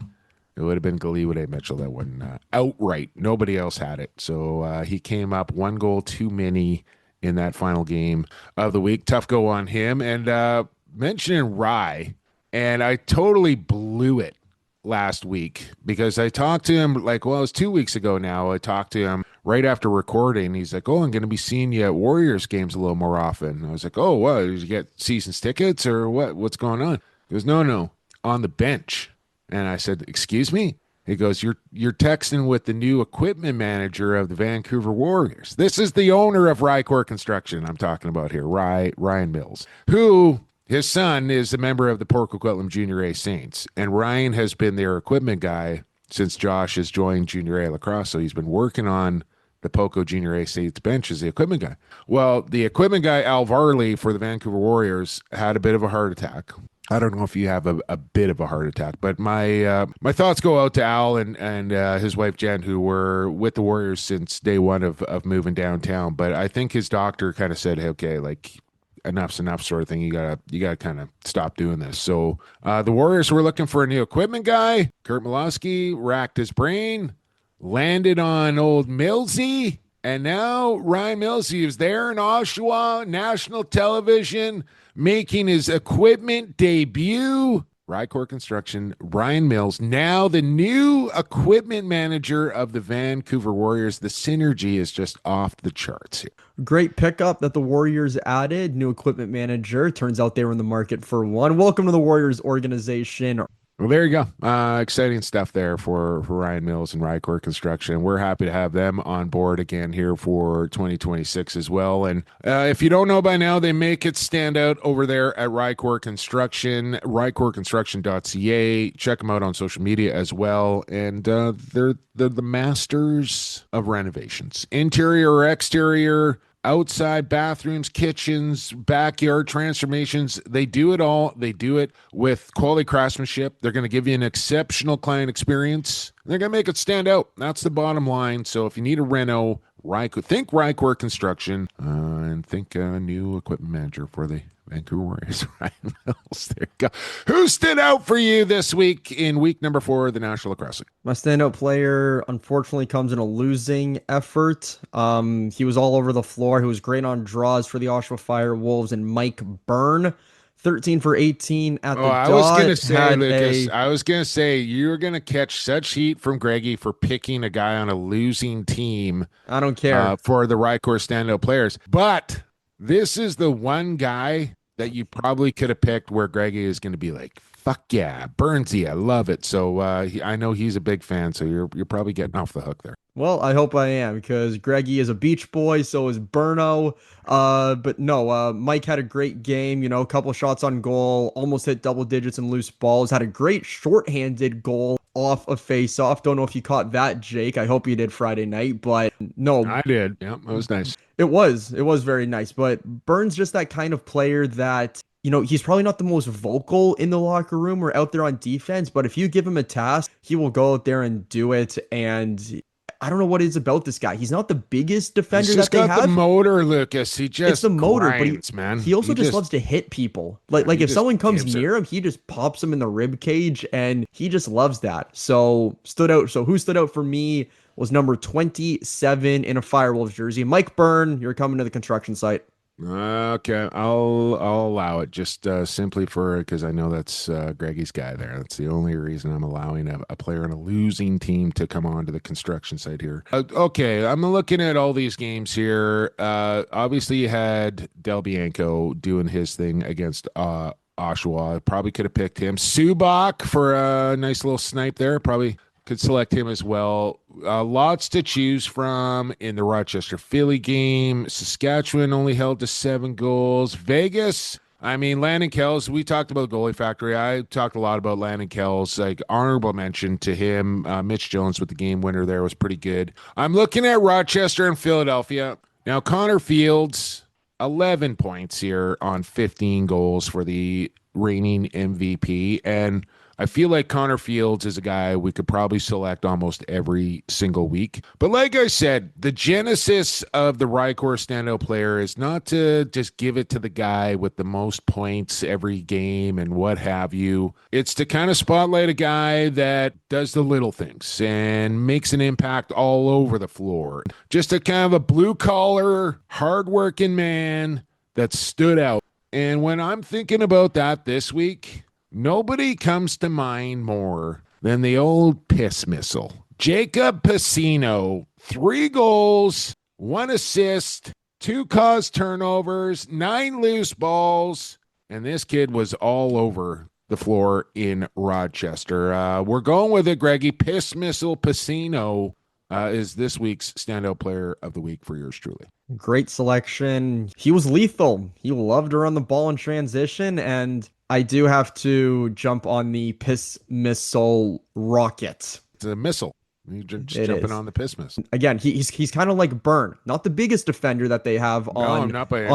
it would have been Galiwade Mitchell that won outright. Nobody else had it. So he came up 1 goal too many in that final game of the week. Tough go on him. And mentioning Rye, and I totally blew it last week because I talked to him it was 2 weeks ago now. I talked to him right after recording, he's like, "Oh, I'm going to be seeing you at Warriors games a little more often." I was like, "Oh, what? Did you get seasons tickets or what? What's going on?" He goes, "No, on the bench." And I said, "Excuse me?" He goes, "You're texting with the new equipment manager of the Vancouver Warriors." This is the owner of RyCor Construction I'm talking about here, Ryan Mills, who his son is a member of the Port Coquitlam Junior A Saints, and Ryan has been their equipment guy since Josh has joined Junior A lacrosse. So he's been working on the Poco Junior A Saints bench as the equipment guy. Well, the equipment guy, Al Varley, for the Vancouver Warriors, had a bit of a heart attack. I don't know if you have a bit of a heart attack, but my thoughts go out to Al and his wife Jen, who were with the Warriors since day one of moving downtown. But I think his doctor kind of said, "Hey, okay, like enough's enough," sort of thing. You gotta kind of stop doing this. So the Warriors were looking for a new equipment guy. Kurt Milosky racked his brain, landed on old Millsy, and now Ryan Millsy is there in Oshawa, national television, making his equipment debut. RyCor Construction, Ryan Mills, now the new equipment manager of the Vancouver Warriors. The synergy is just off the charts here.
Great pickup that the Warriors added. New equipment manager. Turns out they were in the market for one. Welcome to the Warriors organization.
Well, there you go. Exciting stuff there for Ryan Mills and RyCor Construction. We're happy to have them on board again here for 2026 as well. And if you don't know by now, they make it stand out over there at RyCor Construction, rycorconstruction.ca. Check them out on social media as well. And they're the masters of renovations, interior or exterior, outside bathrooms, kitchens, backyard transformations. They do it all. They do it with quality craftsmanship. They're going to give you an exceptional client experience. They're going to make it stand out. That's the bottom line. So if you need a reno, think RyCor Construction and think new equipment manager for the Vancouver Warriors. Ryan Mills. There you go. Who stood out for you this week in week number 4 of the National Lacrosse League?
My standout player unfortunately comes in a losing effort. He was all over the floor. He was great on draws for the Oshawa Fire Wolves, and Mike Byrne, 13 for 18 at the dot.
I was gonna say, Lucas, I was gonna say you're gonna catch such heat from Greggy for picking a guy on a losing team.
I don't care
for the RyCor standout players, but this is the one guy that you probably could have picked where Greggy is going to be like, "Fuck yeah, Burnsy, I love it." So I know he's a big fan, so you're probably getting off the hook there.
Well, I hope I am, because Greggy is a beach boy, so is Burno. But no, Mike had a great game, a couple shots on goal, almost hit double digits in loose balls, had a great shorthanded goal off a face-off. Don't know if you caught that, Jake. I hope you did Friday night, but no.
I did. Yeah, it was nice.
It was very nice, but Burns just that kind of player that, he's probably not the most vocal in the locker room or out there on defense, but if you give him a task, he will go out there and do it. And I don't know what it is about this guy. He's not the biggest defender that they have.
He's got the motor, Lucas. He just
it's the motor,
grinds,
but
man.
He also just loves to hit people. Like if someone comes near him, he just pops him in the rib cage, and he just loves that. So stood out. So who stood out for me was number 27 in a Firewolves jersey. Mike Byrne, you're coming to the construction site.
Okay, I'll allow it, just simply because I know that's Greggy's guy there. That's the only reason I'm allowing a player on a losing team to come on to the construction site here. Okay, I'm looking at all these games here. Obviously, you had Del Bianco doing his thing against Oshawa. Probably could have picked him. Subak for a nice little snipe there. Probably could select him as well. Lots to choose from in the Rochester Philly game. Saskatchewan only held to 7 goals. Vegas, Landon Kells, we talked about Goalie Factory. I talked a lot about Landon Kells. Like, honorable mention to him. Mitch Jones with the game winner there was pretty good. I'm looking at Rochester and Philadelphia. Now, Connor Fields, 11 points here on 15 goals for the reigning MVP. And I feel like Connor Fields is a guy we could probably select almost every single week. But like I said, the genesis of the RyCor standout player is not to just give it to the guy with the most points every game and what have you. It's to kind of spotlight a guy that does the little things and makes an impact all over the floor. Just a kind of a blue-collar, hardworking man that stood out. And when I'm thinking about that this week, nobody comes to mind more than the old piss missile, Jacob Piscino, 3 goals, 1 assist, 2 caused turnovers, 9 loose balls, and this kid was all over the floor in Rochester. We're going with it, Greggy. Piss Missile Piscino is this week's standout player of the week for yours truly.
Great selection. He was lethal. He loved to run the ball in transition, and I do have to jump on the Piss Missile rocket.
It's a missile. You're just jumping on the piss missile.
Again, he's kind of like Byrne. Not the biggest defender that they have on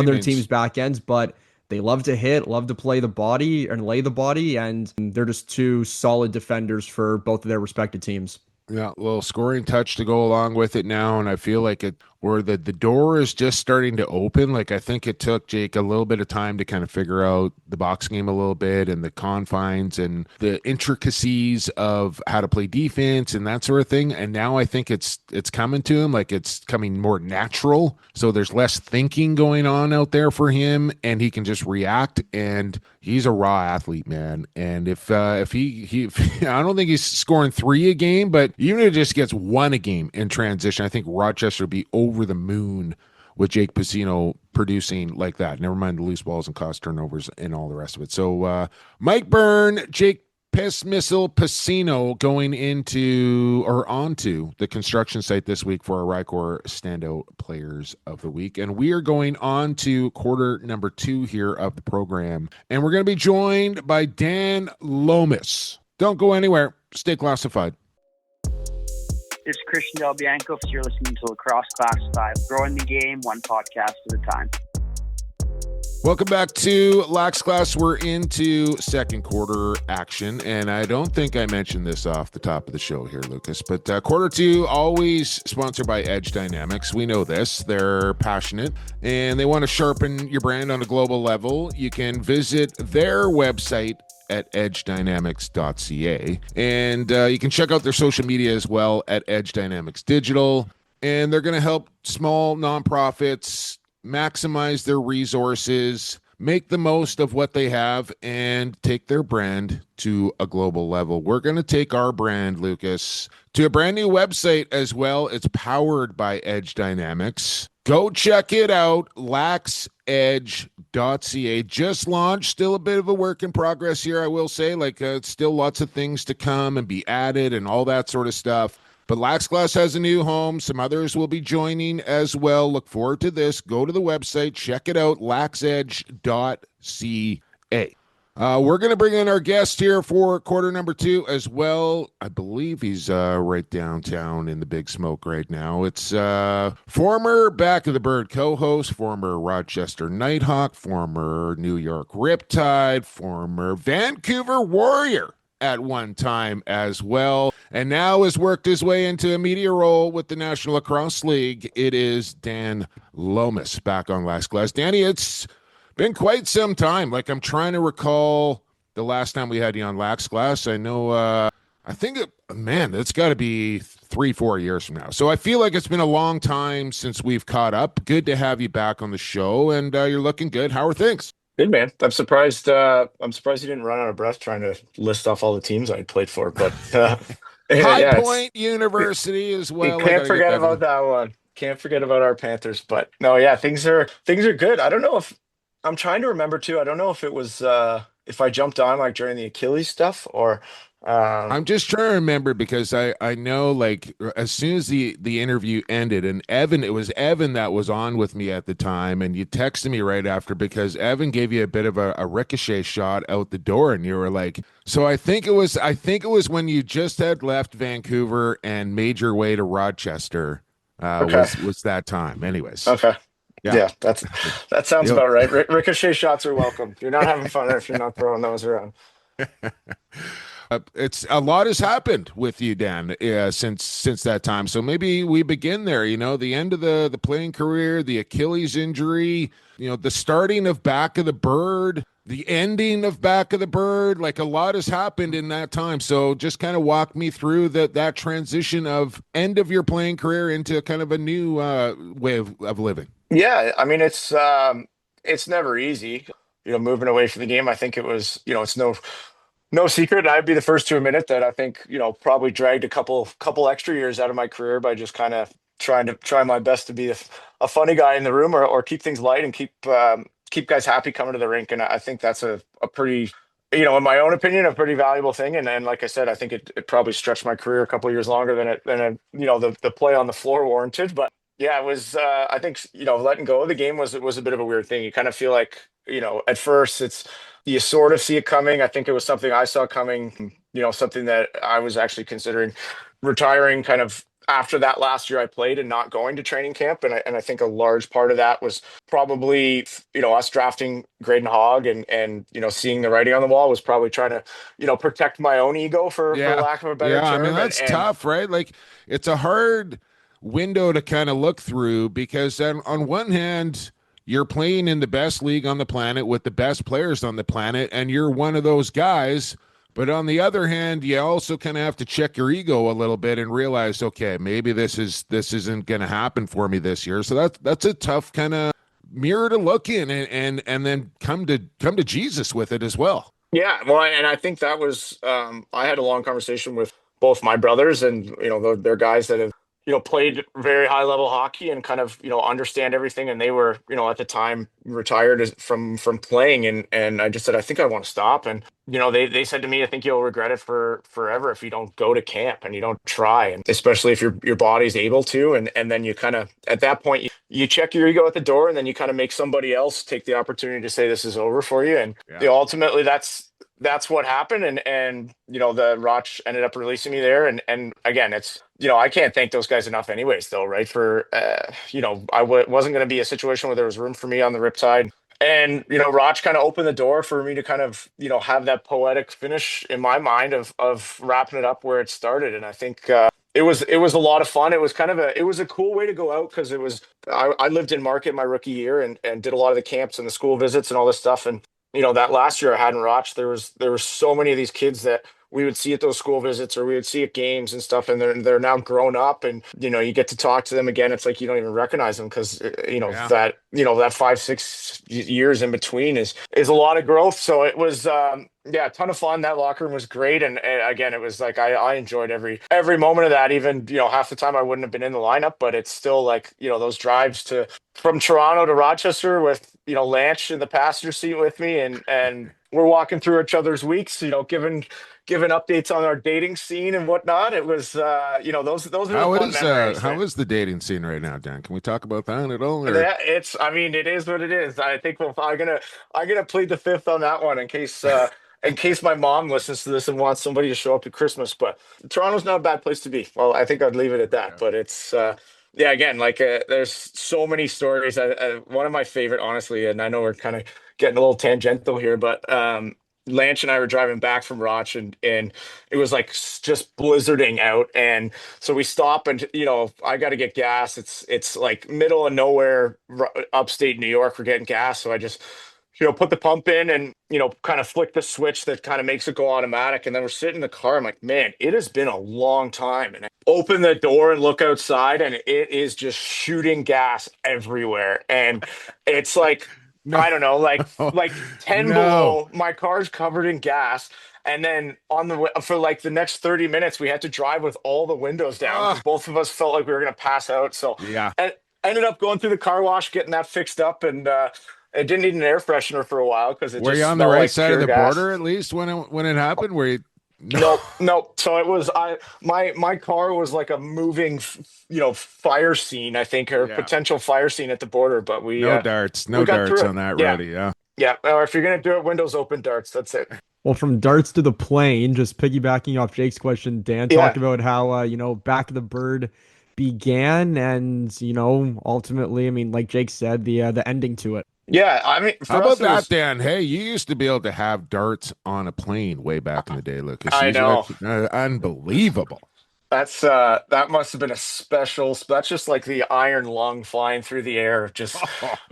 their team's back ends, but they love to hit, love to play the body and lay the body, and they're just 2 solid defenders for both of their respective teams.
Yeah, a little scoring touch to go along with it now, and I feel like the door is just starting to open. Like, I think it took Jake a little bit of time to kind of figure out the box game a little bit and the confines and the intricacies of how to play defense and that sort of thing. And now I think it's coming to him, like it's coming more natural. So there's less thinking going on out there for him, and he can just react. And he's a raw athlete, man. And if he I don't think he's scoring 3 a game, but even if it just gets 1 a game in transition, I think Rochester will be over the moon with Jake Piscino producing like that. Never mind the loose balls and cost turnovers and all the rest of it. So Mike Byrne, Jake Piss Missile Piscino going onto the construction site this week for our RyCor Standout Players of the Week. And we are going on to quarter number 2 here of the program. And we're going to be joined by Dan Lomas. Don't go anywhere. Stay classified.
This is Christian Del Bianco. So you're listening to Lacrosse Classified, growing the game one podcast at a time.
Welcome back to Lax Class. We're into second quarter action, and I don't think I mentioned this off the top of the show here, Lucas, but quarter 2 always sponsored by Edge Dynamics. We know this. They're passionate, and they want to sharpen your brand on a global level. You can visit their website at edgedynamics.ca, and you can check out their social media as well at Edge Dynamics Digital, and they're going to help small nonprofits maximize their resources, make the most of what they have, and take their brand to a global level. We're going to take our brand, Lucas, to a brand new website as well. It's powered by Edge Dynamics. Go check it out, laxedge.ca. Just launched, still a bit of a work in progress here, I will say. Still lots of things to come and be added and all that sort of stuff. But Lax Class has a new home. Some others will be joining as well. Look forward to this. Go to the website. Check it out, laxedge.ca. We're going to bring in our guest here for quarter number 2 as well. I believe he's right downtown in the Big Smoke right now. It's former Back of the Bird co-host, former Rochester Nighthawk, former New York Riptide, former Vancouver Warrior at one time as well, and now has worked his way into a media role with the National Lacrosse League. It is Dan Lomas back on Lax Class. Danny, it's been quite some time. I'm trying to recall the last time we had you on Lax Class. I know, I think, it's got to be 3-4 years from now. So I feel like it's been a long time since we've caught up. Good to have you back on the show, and you're looking good. How are things?
Good, man. I'm surprised you didn't run out of breath trying to list off all the teams I played for. But
High Point University as well.
You can't forget about that one. Can't forget about our Panthers. But no, yeah, things are good. I don't know if I'm trying to remember too. I don't know if it was if I jumped on during the Achilles stuff or.
I'm just trying to remember because I know as soon as the interview ended, and it was Evan that was on with me at the time, and you texted me right after because Evan gave you a bit of a ricochet shot out the door, and you were like, so I think it was when you just had left Vancouver and made your way to Rochester. Was that time? Anyways.
Okay. Yeah, that sounds about right. Ricochet shots are welcome. You're not having fun if you're not throwing those around.
It's a lot has happened with you, Dan, since that time. So maybe we begin there. The end of the playing career, the Achilles injury, the starting of Back of the Bird, the ending of Back of the Bird. A lot has happened in that time. So just kind of walk me through that transition of end of your playing career into kind of a new way of living.
Yeah, I mean it's never easy. Moving away from the game. I think it was. It's No secret. I'd be the first to admit it that I think, probably dragged a couple extra years out of my career by just kind of try my best to be a funny guy in the room, or keep things light and keep guys happy coming to the rink. And I think that's a pretty, in my own opinion, a pretty valuable thing. And like I said, I think it probably stretched my career a couple of years longer than the play on the floor warranted. But yeah, it was, I think, letting go of the game was a bit of a weird thing. You kind of feel like, at first you sort of see it coming. I think it was something I saw coming, something that I was actually considering retiring kind of after that last year I played and not going to training camp. And I think a large part of that was probably, us drafting Graydon Hogg and seeing the writing on the wall was probably trying to, protect my own ego for lack of a better term.
I mean, that's tough, right? Like, it's a hard window to kind of look through, because on one hand, you're playing in the best league on the planet with the best players on the planet, and you're one of those guys. But on the other hand, you also kind of have to check your ego a little bit and realize, okay, maybe this isn't going to happen for me this year. So that's a tough kind of mirror to look in, and then come to Jesus with it as well.
Yeah, well, and I think that was I had a long conversation with both my brothers, and they're guys that have played very high level hockey and kind of understand everything, and they were at the time retired from playing, and I just said, I think I want to stop. And they said to me, I think you'll regret it for forever if you don't go to camp and you don't try, and especially if your body's able to. And then you kind of, at that point, you check your ego at the door, and then you kind of make somebody else take the opportunity to say this is over for you. And ultimately that's what happened. And the Roch ended up releasing me there. And again, it's, I can't thank those guys enough anyways, though, right? For, wasn't going to be a situation where there was room for me on the Riptide. And, Roch kind of opened the door for me to kind of, have that poetic finish in my mind of wrapping it up where it started. And I think, it was a lot of fun. It was kind of it was a cool way to go out, because I lived in Market my rookie year and did a lot of the camps and the school visits and all this stuff. And, that last year I had in Roch, there were so many of these kids that we would see at those school visits, or we would see at games and stuff, and they're now grown up, and you get to talk to them again. It's like you don't even recognize them, because that 5-6 years in between is a lot of growth. So it was a ton of fun. That locker room was great, and again, it was like I enjoyed every moment of that. Even half the time I wouldn't have been in the lineup, but it's still like those drives from Toronto to Rochester with Lance in the passenger seat with me, and we're walking through each other's weeks, giving updates on our dating scene and whatnot. It was, those are the fun memories.
How is the dating scene right now, Dan? Can we talk about that at all? Or?
Yeah, it is what it is. I think I'm gonna plead the fifth on that one in case my mom listens to this and wants somebody to show up at Christmas. But Toronto's not a bad place to be. Well, I think I'd leave it at that. Yeah. But it's, again, like there's so many stories. One of my favorite, honestly, and I know we're kind of getting a little tangential here, but Lance and I were driving back from Roch, and it was like just blizzarding out, and so we stop, and I got to get gas. It's like middle of nowhere, upstate New York. We're getting gas, so I just put the pump in and kind of flick the switch that kind of makes it go automatic, and then we're sitting in the car. I'm like, man, it has been a long time, and I open the door and look outside, and it is just shooting gas everywhere, and it's like. No. I don't know, like 10 below. My car's covered in gas, and then for like the next 30 minutes, we had to drive with all the windows down because both of us felt like we were going to pass out. So and ended up going through the car wash, getting that fixed up, and it didn't need an air freshener for a while because it.
Were you on the right side of the border at least when it happened? Were you?
No. So it was my car was like a moving, fire scene, I think, or potential fire scene at the border. But
no darts on that ready.
Yeah. Or if you're gonna do it, windows open, darts. That's it.
Well, from darts to the plane, just piggybacking off Jake's question, Dan talked about how Back of the Bird began, and ultimately, I mean, like Jake said, the ending to it.
Yeah, I mean,
how about that, Dan? Hey, you used to be able to have darts on a plane way back in the day, Lucas.
I know,
unbelievable.
That's that must have been a special. That's just like the iron lung flying through the air. Just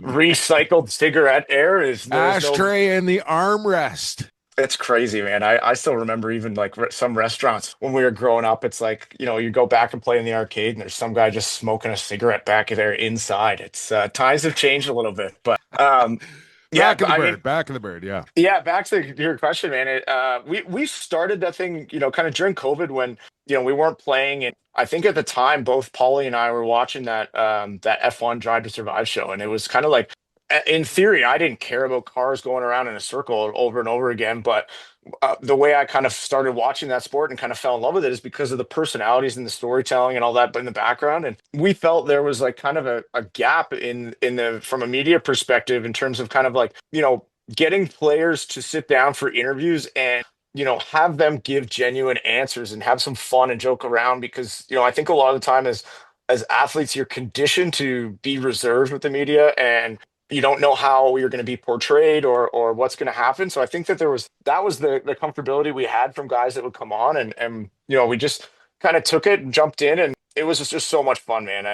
recycled cigarette air is
ashtray in the armrest.
It's crazy, man. I still remember even like some restaurants when we were growing up. It's like, you go back and play in the arcade and there's some guy just smoking a cigarette back there inside. It's times have changed a little bit, but Yeah,
Back of the bird. Yeah.
yeah, back to your question, man. We started that thing, kind of during COVID when we weren't playing, and I think at the time both Paulie and I were watching that F1 Drive to Survive show, and it was kind of like, in theory, I didn't care about cars going around in a circle over and over again, but the way I kind of started watching that sport and kind of fell in love with it is because of the personalities and the storytelling and all that, but in the background, and we felt there was like kind of a gap in the from a media perspective in terms of kind of like getting players to sit down for interviews and have them give genuine answers and have some fun and joke around, because I think a lot of the time as athletes you're conditioned to be reserved with the media, and you don't know how you're going to be portrayed or what's going to happen. So I think that that was the comfortability we had from guys that would come on, and we just kind of took it and jumped in, and it was just so much fun, man.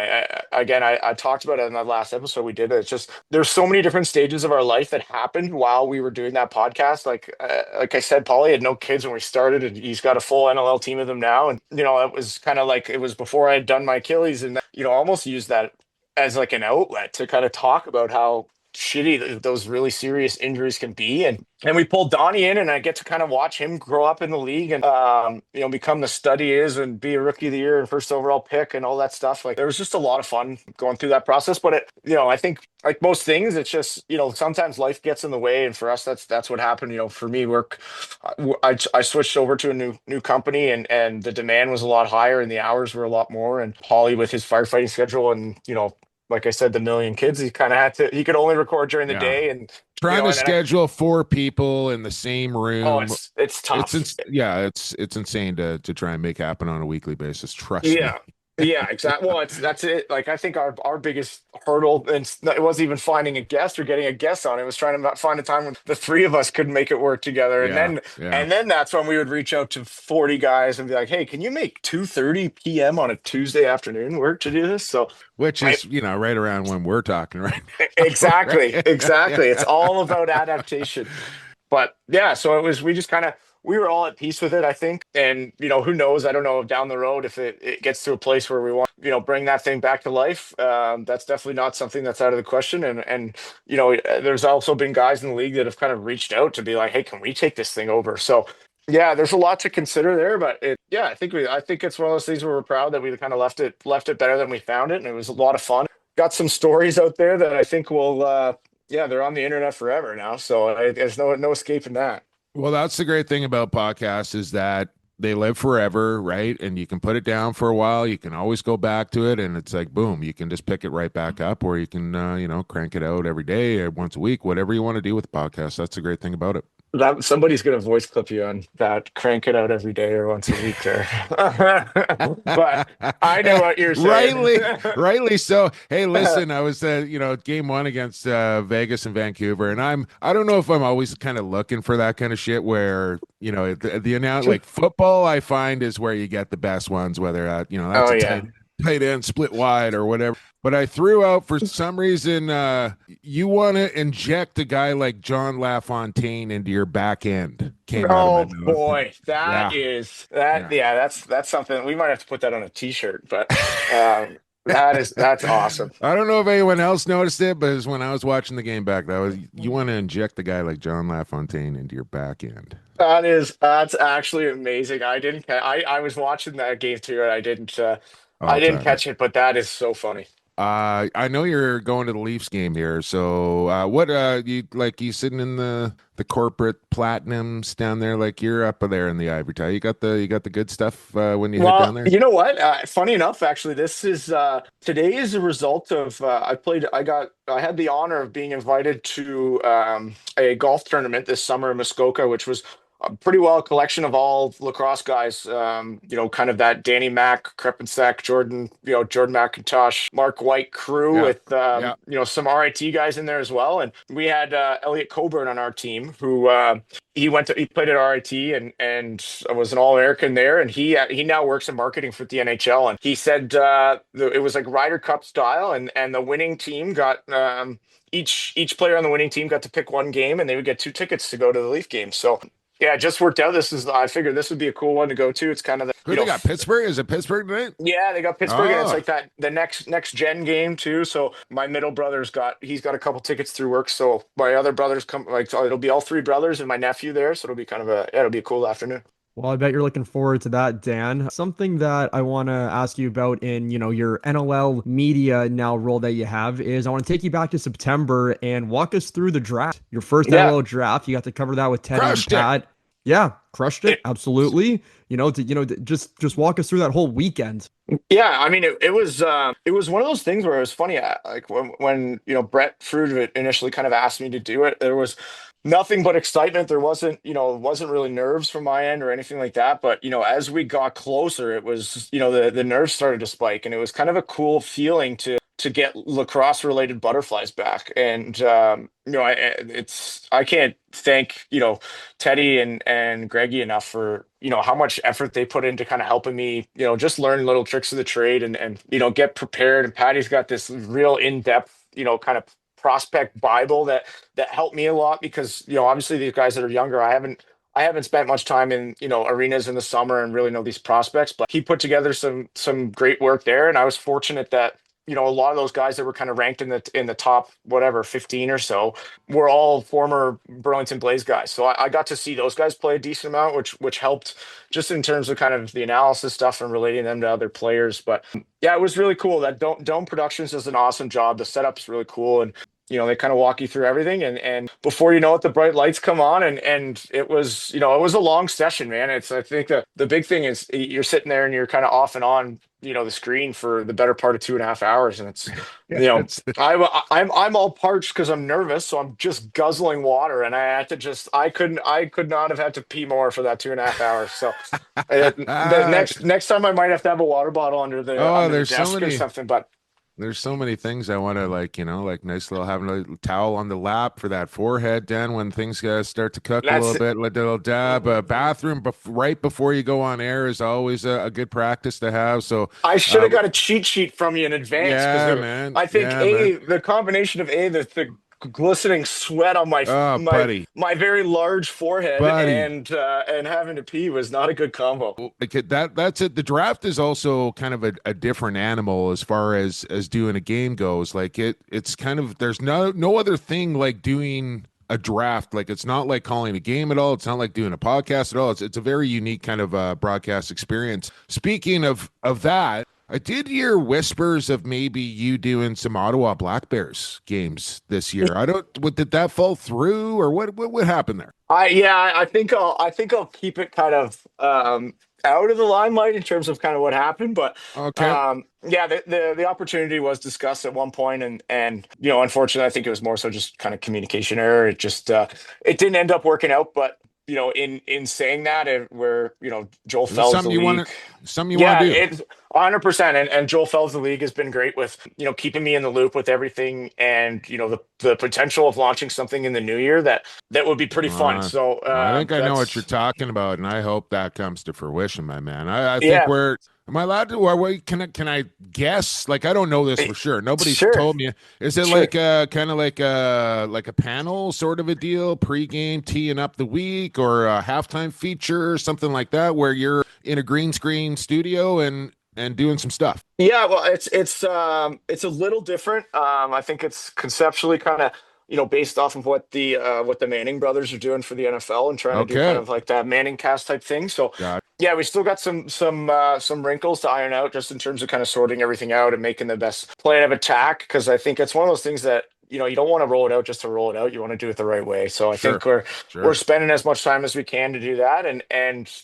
I talked about it in that last episode we did. It's just there's so many different stages of our life that happened while we were doing that podcast. Like I said, Paulie had no kids when we started, and he's got a full NLL team of them now. And it was kind of like it was before I had done my Achilles, and almost used that as like an outlet to kind of talk about how shitty those really serious injuries can be. And we pulled Donnie in, and I get to kind of watch him grow up in the league and become the stud he is and be a rookie of the year and first overall pick and all that stuff. Like there was just a lot of fun going through that process. But I think like most things, it's just sometimes life gets in the way, and for us that's what happened. For me, I switched over to a new company, and the demand was a lot higher and the hours were a lot more, and Paulie with his firefighting schedule and like I said, the million kids, he could only record during the day, and
trying to schedule 4 people in the same room.
Oh, it's tough.
It's insane to try and make happen on a weekly basis. Trust me.
Yeah, exactly. Well, that's it. Like I think our biggest hurdle, and it wasn't even finding a guest or getting a guest on. It was trying to find a time when the 3 of us could make it work together. And then that's when we would reach out to 40 guys and be like, "Hey, can you make 2:30 p.m. on a Tuesday afternoon work to do this?" So,
which is right around when we're talking right now.
Exactly. It's all about adaptation. But yeah, so we were all at peace with it, I think. And, who knows? I don't know down the road if it gets to a place where we want, bring that thing back to life. That's definitely not something that's out of the question. And there's also been guys in the league that have kind of reached out to be like, hey, can we take this thing over? So, yeah, there's a lot to consider there. But I think it's one of those things where we're proud that we kind of left it better than we found it. And it was a lot of fun. Got some stories out there that I think will, they're on the internet forever now. So there's no escaping that.
Well, that's the great thing about podcasts is that they live forever, right? And you can put it down for a while. You can always go back to it, and it's like, boom, you can just pick it right back up, or you can, crank it out every day or once a week, whatever you want to do with the podcast. That's the great thing about it.
Somebody's going to voice clip you on that, crank it out every day or once a week there. But I know what you're saying.
Rightly so. Hey, listen, I was, game 1 against Vegas and Vancouver, and I don't know if I'm always kind of looking for that kind of shit where, the announce like football, I find is where you get the best ones, whether, that's tight end split wide or whatever. But I threw out for some reason, you want to inject a guy like John LaFontaine into your back end.
Oh boy, that's something we might have to put that on a t-shirt, but that's awesome.
I don't know if anyone else noticed it, but it was when I was watching the game back, you want to inject a guy like John LaFontaine into your back end.
That's actually amazing. I was watching that game too, and I didn't catch it, but that is so funny.
I know you're going to the Leafs game here, so what you sitting in the corporate platinums down there, like you're up there in the ivory tower. You got the good stuff when you head down there.
You know what? Funny enough, actually, this is today is a result of I had the honor of being invited to a golf tournament this summer in Muskoka, which was pretty well a collection of all lacrosse guys, kind of that Danny Mac, Krepinsak, Jordan McIntosh, Mark White crew with, some RIT guys in there as well. And we had Elliot Coburn on our team who he played at RIT and was an All-American there. And he now works in marketing for the NHL. And he said it was like Ryder Cup style, and the winning team got each player on the winning team got to pick one game, and they would get 2 tickets to go to the Leaf game. So Yeah, it just worked out. I figured this would be a cool one to go to. It's kind of the,
Who they got? Pittsburgh? Is it Pittsburgh tonight?
yeah, they got Pittsburgh, and it's
Oh,
like that the next gen game too. So my middle brother's he's got a couple tickets through work. So my other brothers come, like, so it'll be all three brothers and my nephew there. So it'll be kind of it'll be a cool afternoon.
Well, I bet you're looking forward to that, Dan. Something that I want to ask you about in, your NLL media now role that you have is I want to take you back to September and walk us through the draft. Your first
Yeah.
NLL draft. You got to cover that with Teddy
Crushed
and
it.
Pat. Yeah, crushed it. Absolutely. Just walk us through that whole weekend.
Yeah, I mean, it was one of those things where it was funny. Like when Brett Fruit initially kind of asked me to do it, there was nothing but excitement. There wasn't really nerves from my end or anything like that. But as we got closer, it was the nerves started to spike, and it was kind of a cool feeling to get lacrosse related butterflies back. And I can't thank Teddy and Greggy enough for how much effort they put into kind of helping me just learn little tricks of the trade and get prepared. And Patty's got this real in-depth kind of prospect bible that helped me a lot, because obviously these guys that are younger, I haven't spent much time in arenas in the summer and really know these prospects, but he put together some great work there. And I was fortunate that a lot of those guys that were kind of ranked in the top, whatever, 15 or so, were all former Burlington Blaze guys. So I got to see those guys play a decent amount, which helped just in terms of kind of the analysis stuff and relating them to other players. But yeah, it was really cool. That Dome Productions does an awesome job. The setup's really cool, and they kind of walk you through everything, and before you know it, the bright lights come on, and it was it was a long session, man. I think the big thing is you're sitting there and you're kind of off and on the screen for the better part of 2.5 hours, and it's I'm all parched because I'm nervous, so I'm just guzzling water, and I could not have had to pee more for that 2.5 hours. So the next time I might have to have a water bottle under the
there's
desk
so
or
many.
something, but.
There's so many things I want to like nice little having a little towel on the lap for that forehead, Dan, when things start to cook a little bit, a little dab. A bathroom right before you go on air is always a good practice to have. So
I should have got a cheat sheet from you in advance.
Yeah, man.
I think
man.
the combination of the glistening sweat on my very large forehead and having to pee was not a good combo.
That's it. The draft is also kind of a different animal as far as doing a game goes. Like it's kind of, there's no other thing like doing a draft. Like it's not like calling a game at all. It's not like doing a podcast at all. It's a very unique kind of broadcast experience. Speaking of that, I did hear whispers of maybe you doing some Ottawa Black Bears games this year. Did that fall through, or what happened there?
I think I'll keep it kind of out of the limelight in terms of kind of what happened, but
okay.
The opportunity was discussed at one point, and unfortunately I think it was more so just kind of communication error. It just it didn't end up working out, but in saying that, where Joel Fells the league,
something you want to do.
It's 100%, and Joel Fells the league has been great with keeping me in the loop with everything, and the potential of launching something in the new year that would be pretty fun. So
I think I know what you're talking about, and I hope that comes to fruition, my man. I think we're. Am I allowed to? Can I guess? Like, I don't know this for sure. Nobody's told me. Is it like kind of like a panel sort of a deal, pregame teeing up the week, or a halftime feature, or something like that, where you're in a green screen studio and doing some stuff?
Yeah, well, it's a little different. I think it's conceptually kind of based off of what the Manning brothers are doing for the NFL and trying to do kind of like that Manning cast type thing. So yeah, we still got some wrinkles to iron out just in terms of kind of sorting everything out and making the best plan of attack, because I think it's one of those things that you don't want to roll it out just to roll it out. You want to do it the right way. So I think we're spending as much time as we can to do that, and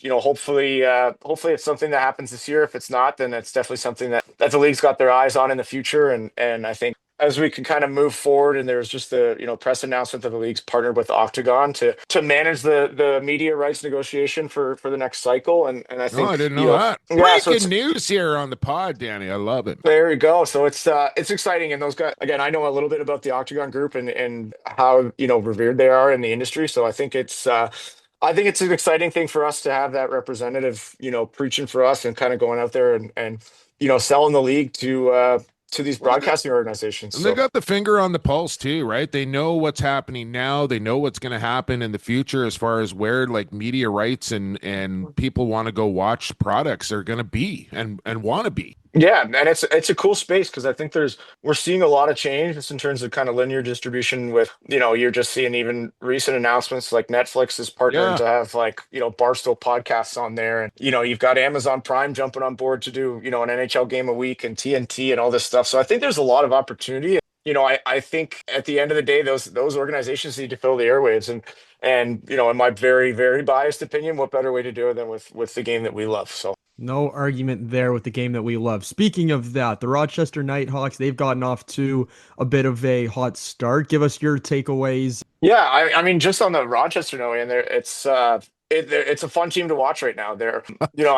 hopefully it's something that happens this year. If it's not, then it's definitely something that the league's got their eyes on in the future, and I think as we can kind of move forward, and there's just the press announcement that the league's partnered with Octagon to manage the media rights negotiation for the next cycle, and I think
I didn't know that. Breaking
so
news here on the pod, Danny. I love it.
There you go. So it's exciting, and those guys, again, I know a little bit about the Octagon group and how revered they are in the industry. So I think it's an exciting thing for us to have that representative preaching for us and kind of going out there and selling the league to to these broadcasting organizations.
And they got the finger on the pulse too, right? They know what's happening now. They know what's going to happen in the future as far as where like media rights and people want to go watch products are going to be and want to be.
Yeah, and it's a cool space because I think we're seeing a lot of change just in terms of kind of linear distribution with, you're just seeing even recent announcements like Netflix is partnering to have like, Barstool podcasts on there. And, you've got Amazon Prime jumping on board to do, an NHL game a week and TNT and all this stuff. So I think there's a lot of opportunity. I think at the end of the day, those organizations need to fill the airwaves and in my very, very biased opinion, what better way to do it than with the game that we love. So.
No argument there with the game that we love. Speaking of that, the Rochester Nighthawks, they've gotten off to a bit of a hot start. Give us your takeaways.
Yeah, I mean, just on the Rochester note, and it's a fun team to watch right now. They're,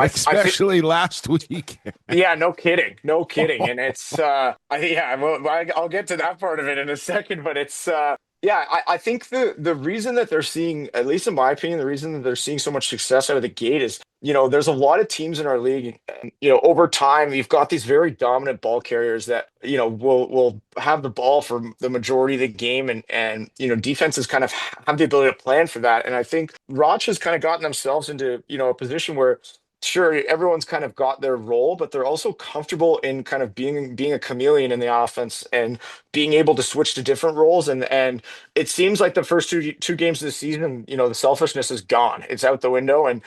especially last week.
Yeah, no kidding. And it's, I'll get to that part of it in a second, but it's, I think the reason that they're seeing, at least in my opinion, the reason that they're seeing so much success out of the gate is, there's a lot of teams in our league, and, over time, you've got these very dominant ball carriers that, will have the ball for the majority of the game and defenses kind of have the ability to plan for that. And I think Roch has kind of gotten themselves into, a position where, sure, everyone's kind of got their role, but they're also comfortable in kind of being a chameleon in the offense and being able to switch to different roles. And it seems like the first two games of the season, the selfishness is gone. It's out the window, and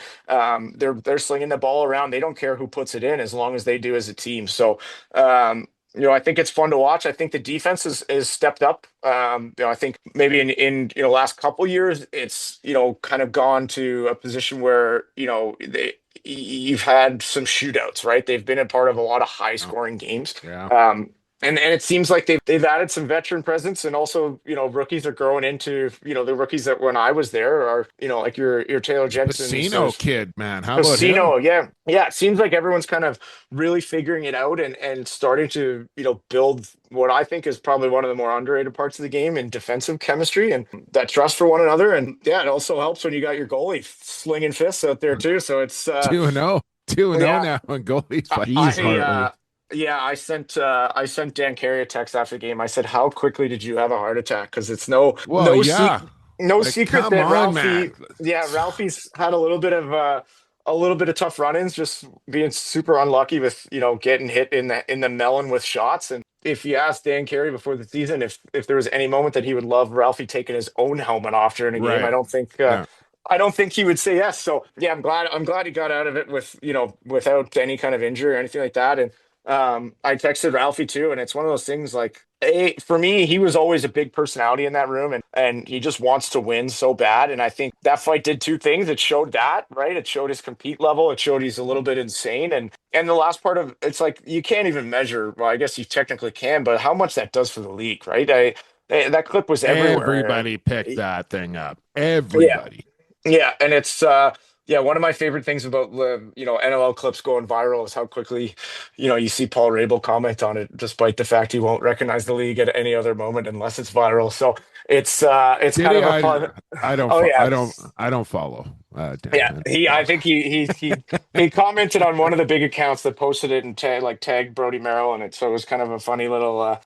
they're slinging the ball around. They don't care who puts it in as long as they do as a team. So, I think it's fun to watch. I think the defense is stepped up. I think maybe in last couple years, it's, kind of gone to a position where, you've had some shootouts, right? They've been a part of a lot of high scoring games.
Yeah.
And it seems like they've added some veteran presence, and also, rookies are growing into, the rookies that when I was there are, like your Taylor Jensen.
Casino kid, man. How about
Casino,
him?
yeah. Yeah. It seems like everyone's kind of really figuring it out and starting to, build what I think is probably one of the more underrated parts of the game in defensive chemistry and that trust for one another. And yeah, it also helps when you got your goalie slinging fists out there too. So it's
2-0 now on goalies.
I sent Dan Carey a text after the game. I said, "How quickly did you have a heart attack?" Because it's no secret that Ralphie's had a little bit of tough run-ins, just being super unlucky with getting hit in the melon with shots. And if you asked Dan Carey before the season if there was any moment that he would love Ralphie taking his own helmet off during a game, I don't think he would say yes. So yeah, I'm glad he got out of it without any kind of injury or anything like that. And I texted Ralphie too, and it's one of those things like, for me, he was always a big personality in that room, and he just wants to win so bad. And I think that fight did two things. It showed that, right? It showed his compete level. It showed he's a little bit insane. And the last part of it's like, you can't even measure, well, I guess you technically can, but how much that does for the league, right? That clip was everywhere.
Everybody picked that thing up. Everybody.
Yeah. And it's, one of my favorite things about NLL clips going viral is how quickly, you see Paul Rabel comment on it, despite the fact he won't recognize the league at any other moment unless it's viral. So it's kind of a fun.
I don't follow. Dan.
I think he commented on one of the big accounts that posted it and tagged Brody Merrill in it. So it was kind of a funny little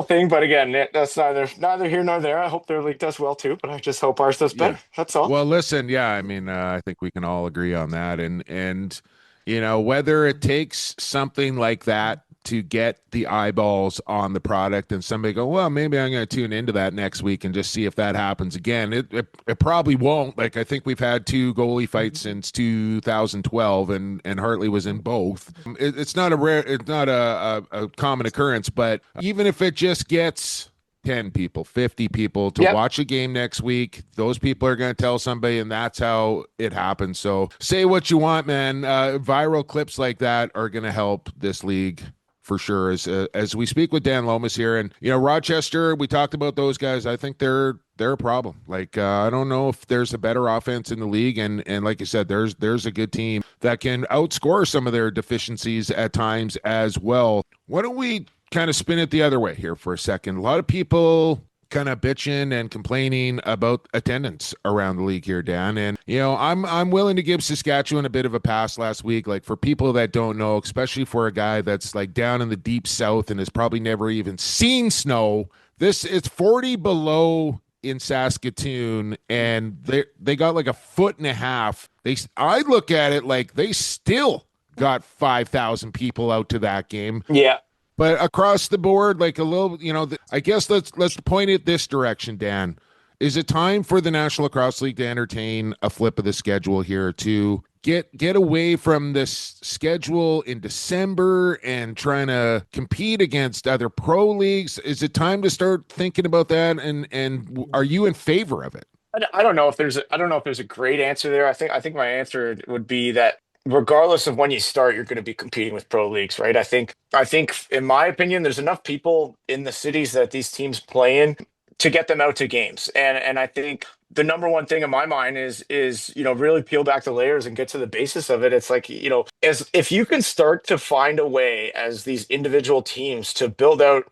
thing. But again, that's neither here nor there. I hope their league does well too, but I just hope ours does better. That's all.
Well, listen, I mean, I think we can all agree on that, and whether it takes something like that to get the eyeballs on the product and somebody go, well, maybe I'm going to tune into that next week and just see if that happens again. It probably won't. Like, I think we've had 2 goalie fights since 2012 and Hartley was in both. It's not a common occurrence, but even if it just gets 10 people, 50 people to watch a game next week, those people are going to tell somebody, and that's how it happens. So say what you want, man. Viral clips like that are going to help this league for sure. As we speak with Dan Lomas here, and Rochester, we talked about those guys. I think they're a problem. Like, I don't know if there's a better offense in the league, and like you said, there's a good team that can outscore some of their deficiencies at times as well. Why don't we kind of spin it the other way here for a second? A lot of people kind of bitching and complaining about attendance around the league here, Dan. And, I'm willing to give Saskatchewan a bit of a pass last week. Like, for people that don't know, especially for a guy that's like down in the deep south and has probably never even seen snow, it's 40 below in Saskatoon, and they got like a foot and a half. I look at it like they still got 5,000 people out to that game.
Yeah.
But across the board, like a little, I guess let's point it this direction, Dan. Is it time for the National Lacrosse League to entertain a flip of the schedule here to get away from this schedule in December and trying to compete against other pro leagues? Is it time to start thinking about that? And are you in favor of it?
I don't know if there's a great answer there. I think my answer would be that regardless of when you start, you're going to be competing with pro leagues, right? I think in my opinion, there's enough people in the cities that these teams play in to get them out to games. And I think the number one thing in my mind is really peel back the layers and get to the basis of it. It's like, as if you can start to find a way as these individual teams to build out,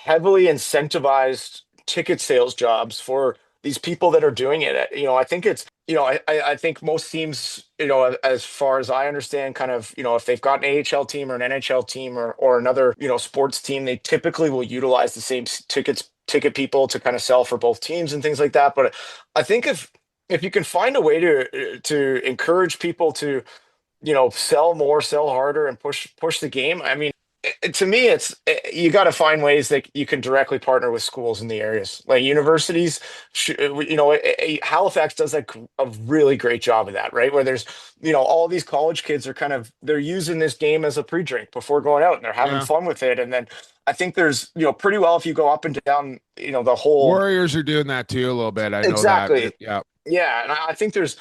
heavily incentivized ticket sales jobs for these people that are doing it. I think it's, I think most teams, as far as I understand, kind of, if they've got an AHL team or an NHL team or another, sports team, they typically will utilize the same ticket people to kind of sell for both teams and things like that. But I think if you can find a way to encourage people to, sell more, sell harder, and push the game, I mean, to me, it's you got to find ways that you can directly partner with schools in the areas, like universities. Halifax does a really great job of that, right? Where there's, all these college kids are they're using this game as a pre-drink before going out, and they're having fun with it. And then I think there's, pretty well, if you go up and down, the whole
Warriors are doing that too a little bit. I know
exactly.
that. Yeah.
Yeah, and I think there's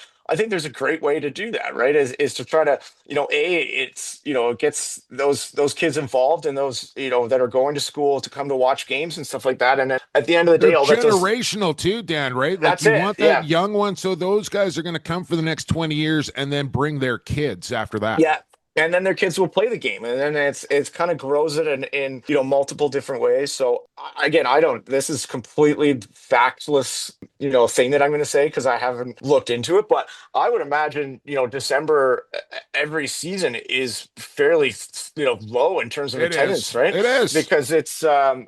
a great way to do that, right? Is to try to, it gets those kids involved and those, that are going to school to come to watch games and stuff like that. And then at the end of the day,
they're generational too, Dan, right? Like
that's
you want that young one. So those guys are going to come for the next 20 years and then bring their kids after that.
Yeah. And then their kids will play the game, and then it's kind of grows it in multiple different ways. So again, this is completely factless, thing that I'm going to say because I haven't looked into it, but I would imagine, December every season is fairly, low in terms of attendance, right?
It is
because it's,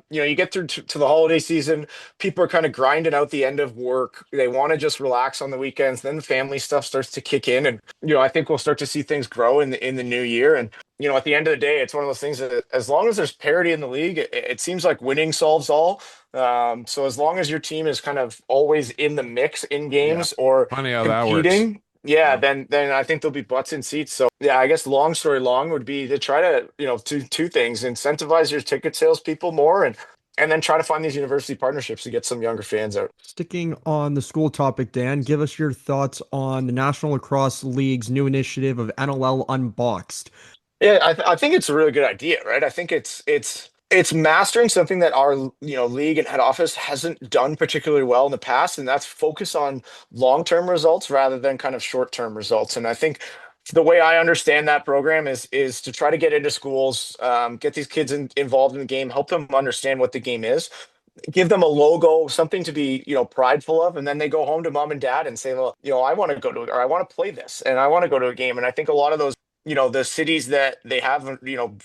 you get through to the holiday season, people are kind of grinding out the end of work. They want to just relax on the weekends. Then family stuff starts to kick in, and I think we'll start to see things grow in the new year. And at the end of the day, it's one of those things that as long as there's parity in the league, it seems like winning solves all. So as long as your team is kind of always in the mix in games or
funny how
competing,
that works.
then I think there'll be butts in seats. So yeah, I guess long story long would be to try to two things: incentivize your ticket sales people more, and then try to find these university partnerships to get some younger fans out.
Sticking on the school topic, Dan, give us your thoughts on the National Lacrosse League's new initiative of NLL Unboxed.
Yeah, I think it's a really good idea, right? I think it's mastering something that our league and head office hasn't done particularly well in the past, and that's focus on long-term results rather than kind of short-term results. And I think the way I understand that program is to try to get into schools, get these kids involved in the game, help them understand what the game is, give them a logo, something to be, prideful of. And then they go home to mom and dad and say, well, I want to go to, or I want to play this and I want to go to a game. And I think a lot of those, the cities that they haven't,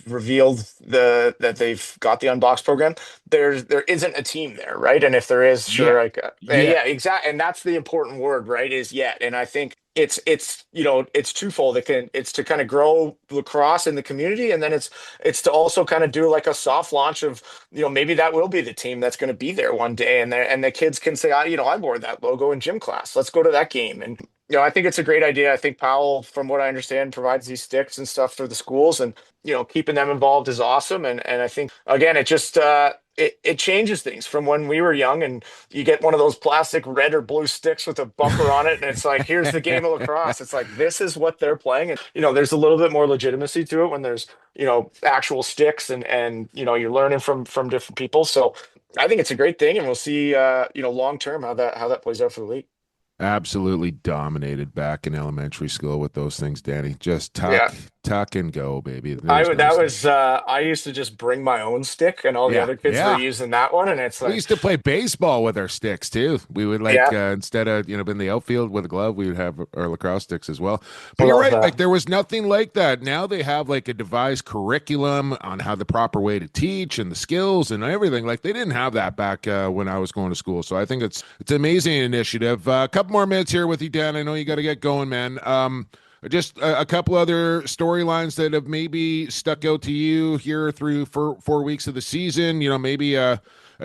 revealed that they've got the Unbox program, there isn't a team there, right? And if there is, sure, exactly. And that's the important word, right? Is yet. And I think it's twofold. It's to kind of grow lacrosse in the community, and then it's to also kind of do like a soft launch of, maybe that will be the team that's going to be there one day, and the kids can say, I wore that logo in gym class. Let's go to that game. And I think it's a great idea. I think Powell, from what I understand, provides these sticks and stuff for the schools, and keeping them involved is awesome. And I think again, it just it changes things from when we were young, and you get one of those plastic red or blue sticks with a bumper on it, and it's like, here's the game of lacrosse. It's like, this is what they're playing, and there's a little bit more legitimacy to it when there's actual sticks, and you're learning from different people. So I think it's a great thing, and we'll see long term how that plays out for the league.
Absolutely dominated back in elementary school with those things, Danny. Just tuck, tuck and go, baby. There's no
That
stick.
was I used to just bring my own stick, and all the
Yeah,
other kids were
yeah.
using that one, and it's
We
like,
used to play baseball with our sticks too. We would
yeah,
instead of in the outfield with a glove, we would have our lacrosse sticks as well.
I
But you're
love
right, like
that.
there was nothing like that. Now they have like a devised curriculum on how the proper way to teach and the skills and everything. Like they didn't have that back when I was going to school. So I think it's an amazing initiative. A couple more minutes here with you, Dan. I know you got to get going, man. Just a couple other storylines that have maybe stuck out to you here through 4 weeks of the season. Maybe a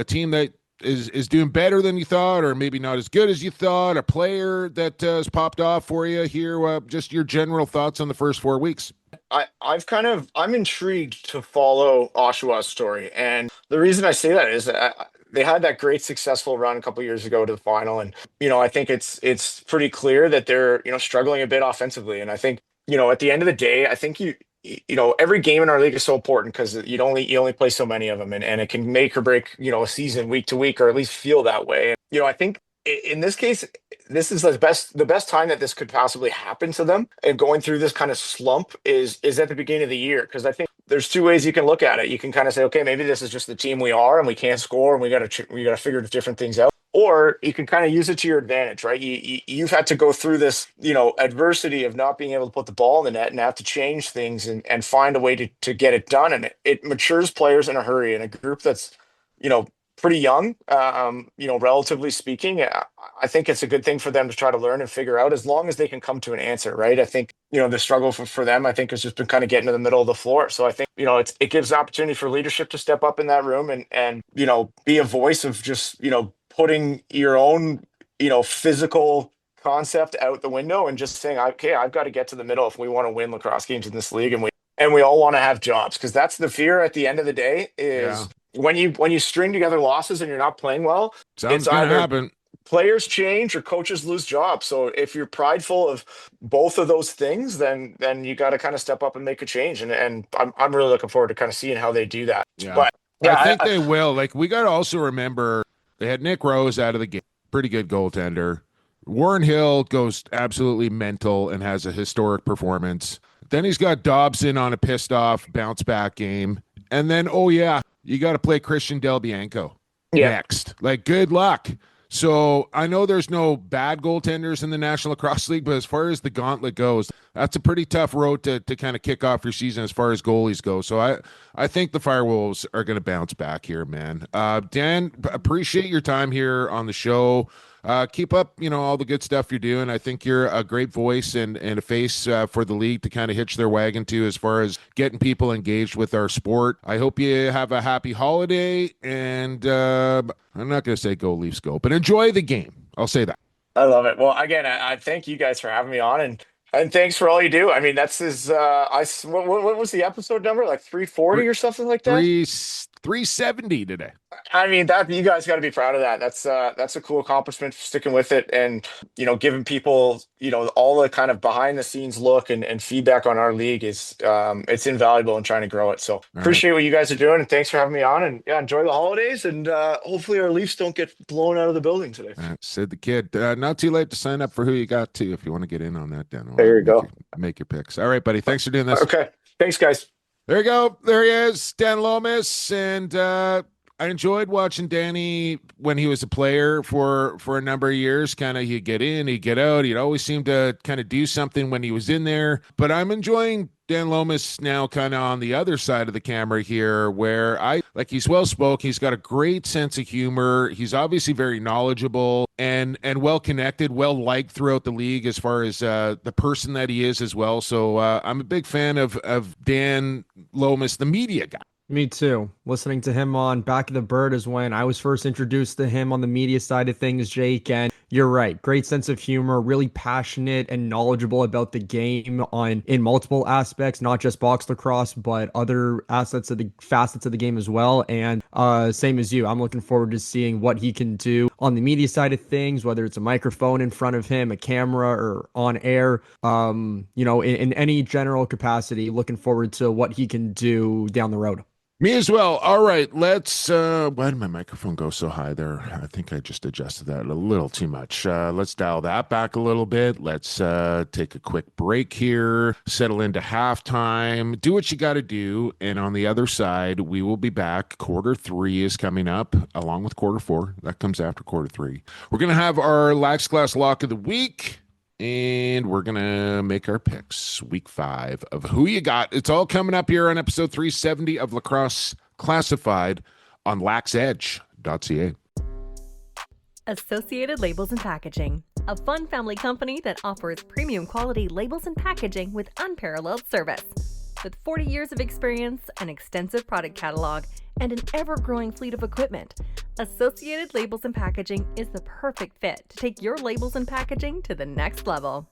team that is doing better than you thought, or maybe not as good as you thought. A player that has popped off for you here. Just your general thoughts on the first 4 weeks.
I'm intrigued to follow Oshawa's story, and the reason I say that is that they had that great successful run a couple years ago to the final, and I think it's pretty clear that they're struggling a bit offensively, and I think at the end of the day, I think every game in our league is so important because you only play so many of them, and it can make or break a season week to week, or at least feel that way. And, I think in this case, this is the best time that this could possibly happen to them, and going through this kind of slump is at the beginning of the year, because I think there's two ways you can look at it. You can kind of say, okay, maybe this is just the team we are, and we can't score, and we got to figure different things out. Or you can kind of use it to your advantage, right? You've had to go through this, adversity of not being able to put the ball in the net, and have to change things and find a way to get it done. And it matures players in a hurry, in a group that's, pretty young, relatively speaking. I think it's a good thing for them to try to learn and figure out, as long as they can come to an answer, right? I think, the struggle for them, I think, has just been kind of getting to the middle of the floor. So I think, it gives opportunity for leadership to step up in that room and be a voice of just, putting your own, physical concept out the window, and just saying, okay, I've got to get to the middle if we want to win lacrosse games in this league, and we all want to have jobs, because that's the fear at the end of the day is when you string together losses and you're not playing well,
Something's gonna happen.
Players change or coaches lose jobs. So if you're prideful of both of those things, then you got to kind of step up and make a change. And I'm really looking forward to kind of seeing how they do that.
Yeah.
But yeah,
I think they will. Like, we got to also remember they had Nick Rose out of the game, pretty good goaltender. Warren Hill goes absolutely mental and has a historic performance. Then he's got Dobson on a pissed off bounce back game. And then, you got to play Christian Del Bianco next. Like, good luck. So I know there's no bad goaltenders in the National Lacrosse League, but as far as the gauntlet goes, that's a pretty tough road to kind of kick off your season as far as goalies go. So I think the Firewolves are going to bounce back here, man. Dan, appreciate your time here on the show. Keep up, all the good stuff you're doing. I think you're a great voice and a face for the league to kind of hitch their wagon to as far as getting people engaged with our sport. I hope you have a happy holiday, and I'm not going to say go Leafs go, but enjoy the game. I'll say that.
I love it. Well, again, I thank you guys for having me on, and thanks for all you do. I mean, that's what was the episode number? Like 340 or something like that?
370 today.
I mean, that you guys got to be proud of that. That's a cool accomplishment for sticking with it, and giving people all the kind of behind the scenes look and feedback on our league is it's invaluable in trying to grow it. So appreciate what you guys are doing, and thanks for having me on. And enjoy the holidays, and hopefully our Leafs don't get blown out of the building today.
Said the kid. Not too late to sign up for who you got to if you want to get in on that. Dan,
there you go.
Make your picks. All right, buddy. Thanks for doing this.
Okay. Thanks, guys.
There you go. There he is, Dan Lomas, and I enjoyed watching Danny when he was a player for a number of years. Kind of, he'd get in, he'd get out. He'd always seem to kind of do something when he was in there. But I'm enjoying Dan Lomas now kind of on the other side of the camera here, where he's well-spoken. He's got a great sense of humor. He's obviously very knowledgeable and well-connected, well-liked throughout the league as far as the person that he is as well. So I'm a big fan of Dan Lomas, the media guy.
Me too. Listening to him on Back of the Bird is when I was first introduced to him on the media side of things, Jake. And you're right. Great sense of humor, really passionate and knowledgeable about the game in multiple aspects, not just box lacrosse, but other facets of the game as well. And same as you, I'm looking forward to seeing what he can do on the media side of things, whether it's a microphone in front of him, a camera, or on air, in any general capacity. Looking forward to what he can do down the road.
Me as well. All right, let's why did my microphone go so high there? I think I just adjusted that a little too much. Let's dial that back a little bit. Let's take a quick break here, settle into halftime, do what you got to do, and on the other side, we will be back. Quarter 3 is coming up along with quarter 4. That comes after quarter 3. We're going to have our Lax Class lock of the week. And we're going to make our picks week 5 of who you got. It's all coming up here on episode 370 of Lacrosse Classified on laxedge.ca.
Associated Labels and Packaging, a fun family company that offers premium quality labels and packaging with unparalleled service. With 40 years of experience, an extensive product catalog, and an ever-growing fleet of equipment, Associated Labels and Packaging is the perfect fit to take your labels and packaging to the next level.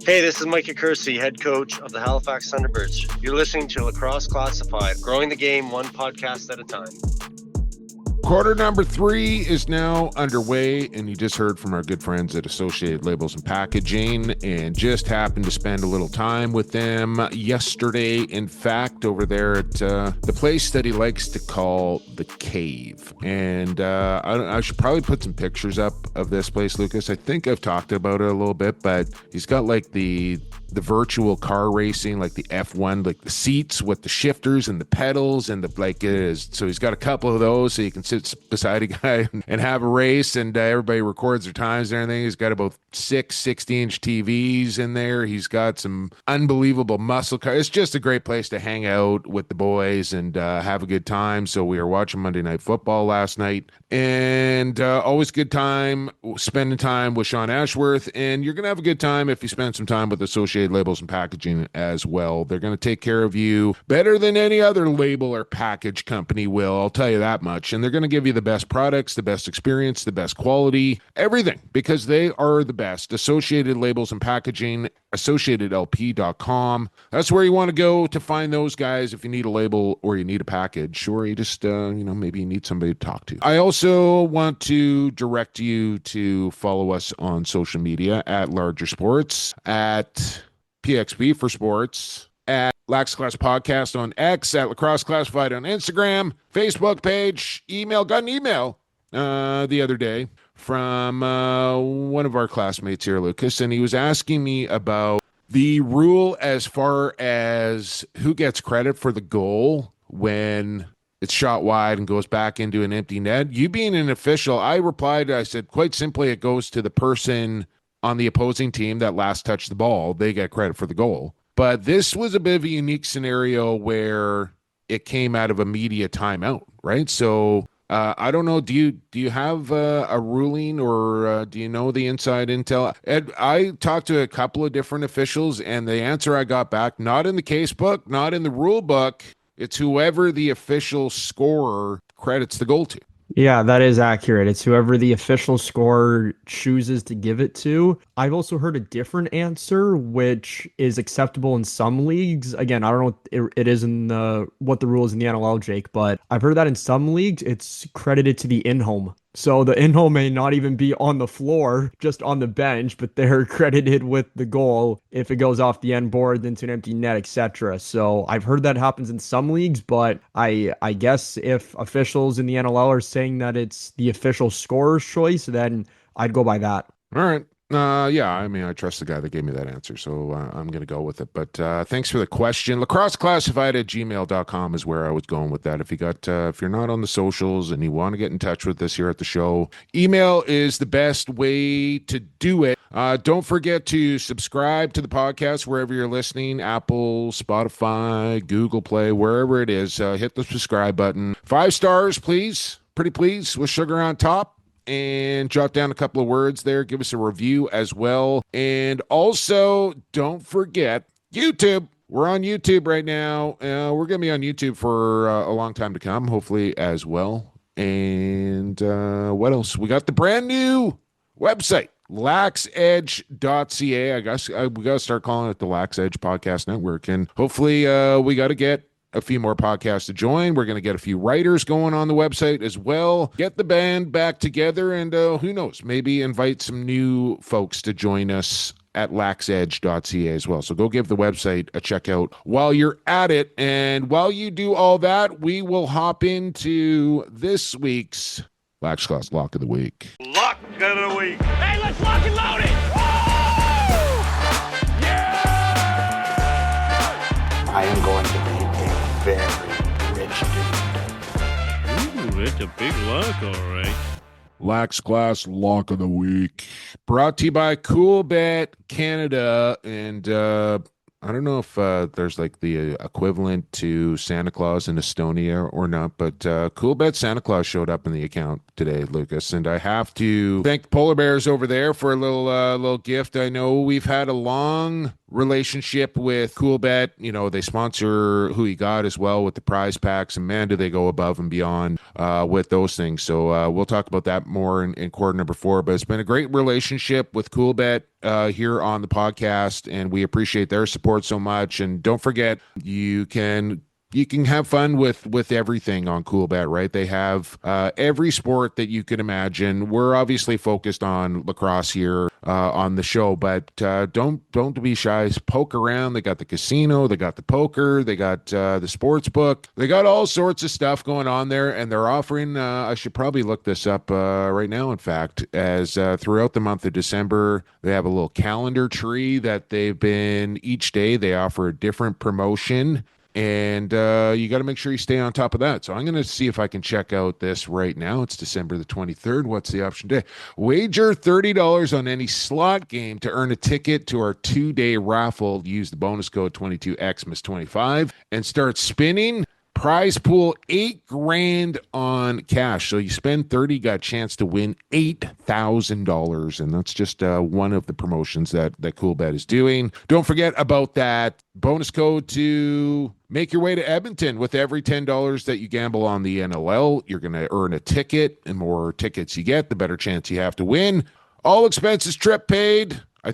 Hey, this is Mike Kersey, head coach of the Halifax Thunderbirds. You're listening to Lacrosse Classified, growing the game one podcast at a time.
Quarter number 3 is now underway, and you just heard from our good friends at Associated Labels and Packaging, and just happened to spend a little time with them yesterday, in fact, over there at the place that he likes to call the Cave. And I should probably put some pictures up of this place, Lucas. I think I've talked about it a little bit, but he's got like the virtual car racing, like the F1, like the seats with the shifters and the pedals and the like it is. So he's got a couple of those, so you can sit beside a guy and have a race, and everybody records their times and everything. He's got about 6 60-inch TVs in there. He's got some unbelievable muscle cars. It's just a great place to hang out with the boys and have a good time. So we were watching Monday Night Football last night, and always good time spending time with Sean Ashworth, and you're going to have a good time if you spend some time with Associated Labels and Packaging as well. They're going to take care of you better than any other label or package company will, I'll tell you that much. And they're going to give you the best products, the best experience, the best quality, everything, because they are the best. Associated Labels and Packaging, associatedlp.com. That's where you want to go to find those guys if you need a label or you need a package, or you just maybe you need somebody to talk to. I also want to direct you to follow us on social media at Larger Sports, at PXB for Sports, at Lax Class Podcast on X, at Lacrosse Classified on Instagram, Facebook page, got an email the other day from one of our classmates here, Lucas, and he was asking me about the rule as far as who gets credit for the goal when it's shot wide and goes back into an empty net. You being an official, I replied, I said, quite simply, it goes to the person on the opposing team that last touched the ball. They get credit for the goal. But this was a bit of a unique scenario where it came out of a media timeout, right? So I don't know. Do you have a ruling, or do you know the inside intel? Ed, I talked to a couple of different officials, and the answer I got back, not in the case book, not in the rule book, it's whoever the official scorer credits the goal to.
Yeah, that is accurate. It's whoever the official scorer chooses to give it to. I've also heard a different answer, which is acceptable in some leagues. Again, I don't know what it is in what the rule is in the NLL, Jake, but I've heard that in some leagues, it's credited to the in-home. So the in-home may not even be on the floor, just on the bench, but they're credited with the goal if it goes off the end board into an empty net, etc. So I've heard that happens in some leagues, but I guess if officials in the NLL are saying that it's the official scorer's choice, then I'd go by that.
All right. Yeah, I mean, I trust the guy that gave me that answer, so I'm going to go with it. But thanks for the question. lacrosseclassified@gmail.com is where I was going with that. If you're not on the socials and you want to get in touch with us here at the show, email is the best way to do it. Don't forget to subscribe to the podcast wherever you're listening, Apple, Spotify, Google Play, wherever it is. Hit the subscribe button. 5 stars, please. Pretty please, with sugar on top. And jot down a couple of words there. Give us a review as well. And also, don't forget YouTube. We're on YouTube right now. We're going to be on YouTube for a long time to come, hopefully as well. And what else? We got the brand new website, laxedge.ca. I guess we got to start calling it the Lax Edge Podcast Network. And hopefully we got to get a few more podcasts to join. We're going to get a few writers going on the website as well. Get the band back together, and who knows, maybe invite some new folks to join us at laxedge.ca as well. So go give the website a check out while you're at it. And while you do all that, we will hop into this week's Lax Class Lock of the Week.
Lock of the week. Hey, let's lock and load it.
I am going to be a very rich dude.
Ooh, it's a big lock, all right.
Lax Class Lock of the Week, brought to you by Coolbet Canada. And I don't know if there's like the equivalent to Santa Claus in Estonia or not, but Coolbet Santa Claus showed up in the account today, Lucas, and I have to thank the Polar Bears over there for a little gift. I know we've had a long relationship with Coolbet. You know, they sponsor Who You Got as well with the prize packs, and man, do they go above and beyond with those things. So we'll talk about that more in quarter number 4, but it's been a great relationship with Coolbet here on the podcast, and we appreciate their support so much. And don't forget, you can have fun with everything on Coolbet, right? They have every sport that you could imagine. We're obviously focused on lacrosse here on the show, but don't be shy. Poke around. They got the casino, they got the poker, they got the sports book. They got all sorts of stuff going on there, and they're offering, I should probably look this up right now, in fact, as throughout the month of December, they have a little calendar tree that they've been, each day they offer a different promotion. And you got to make sure you stay on top of that. So I'm going to see if I can check out this right now. It's December the 23rd. What's the option day? Wager $30 on any slot game to earn a ticket to our 2-day raffle. Use the bonus code 22Xmas25 and start spinning. Prize pool $8,000 on cash. So you spend 30, got a chance to win $8,000, and that's just one of the promotions that Coolbet is doing. Don't forget about that bonus code to make your way to Edmonton. With every $10 that you gamble on the NLL, you're going to earn a ticket, and more tickets you get, the better chance you have to win. All expenses trip paid. I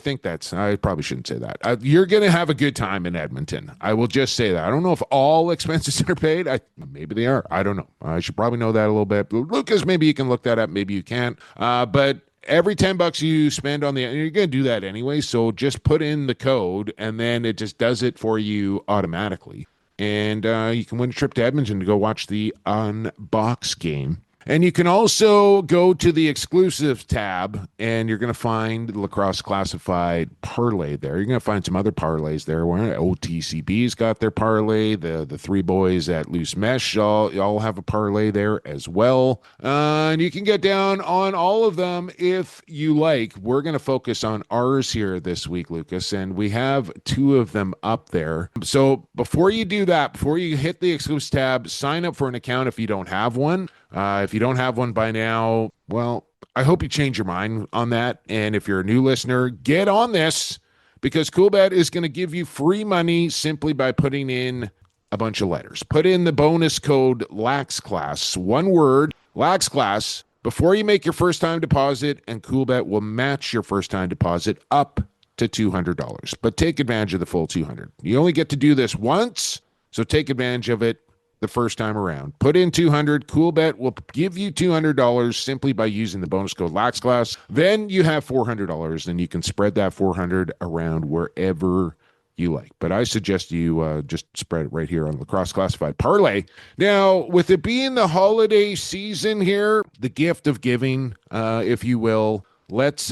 probably shouldn't say that. You're going to have a good time in Edmonton. I will just say that. I don't know if all expenses are paid. Maybe they are. I don't know. I should probably know that a little bit. Lucas, maybe you can look that up. Maybe you can't. But every $10 you spend on you're going to do that anyway. So just put in the code, and then it just does it for you automatically. And you can win a trip to Edmonton to go watch the Unbox game. And you can also go to the exclusive tab, and you're going to find the Lacrosse Classified parlay there. You're going to find some other parlays there. OTCB's got their parlay. The three boys at Loose Mesh all have a parlay there as well. And you can get down on all of them if you like. We're going to focus on ours here this week, Lucas, and we have 2 of them up there. So before you do that, before you hit the exclusive tab, sign up for an account if you don't have one. If you don't have one by now, well, I hope you change your mind on that. And if you're a new listener, get on this, because Coolbet is going to give you free money simply by putting in a bunch of letters. Put in the bonus code Lax Class, one word, Lax Class, before you make your first time deposit, and Coolbet will match your first time deposit up to $200. But take advantage of the full $200. You only get to do this once, so take advantage of it the first time around. Put in $200. Coolbet will give you $200 simply by using the bonus code LaxClass. Then you have $400, and you can spread that $400 around wherever you like. But I suggest you just spread it right here on Lacrosse Classified Parlay. Now, with it being the holiday season here, the gift of giving, if you will, let's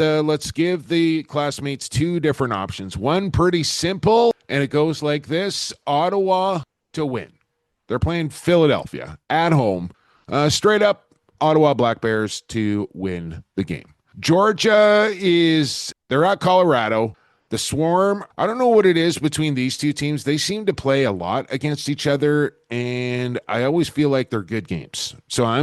give the classmates 2 different options. One pretty simple, and it goes like this: Ottawa to win. They're playing Philadelphia at home. Straight up, Ottawa Black Bears to win the game. Georgia they're at Colorado. The Swarm, I don't know what it is between these 2 teams. They seem to play a lot against each other, and I always feel like they're good games. So I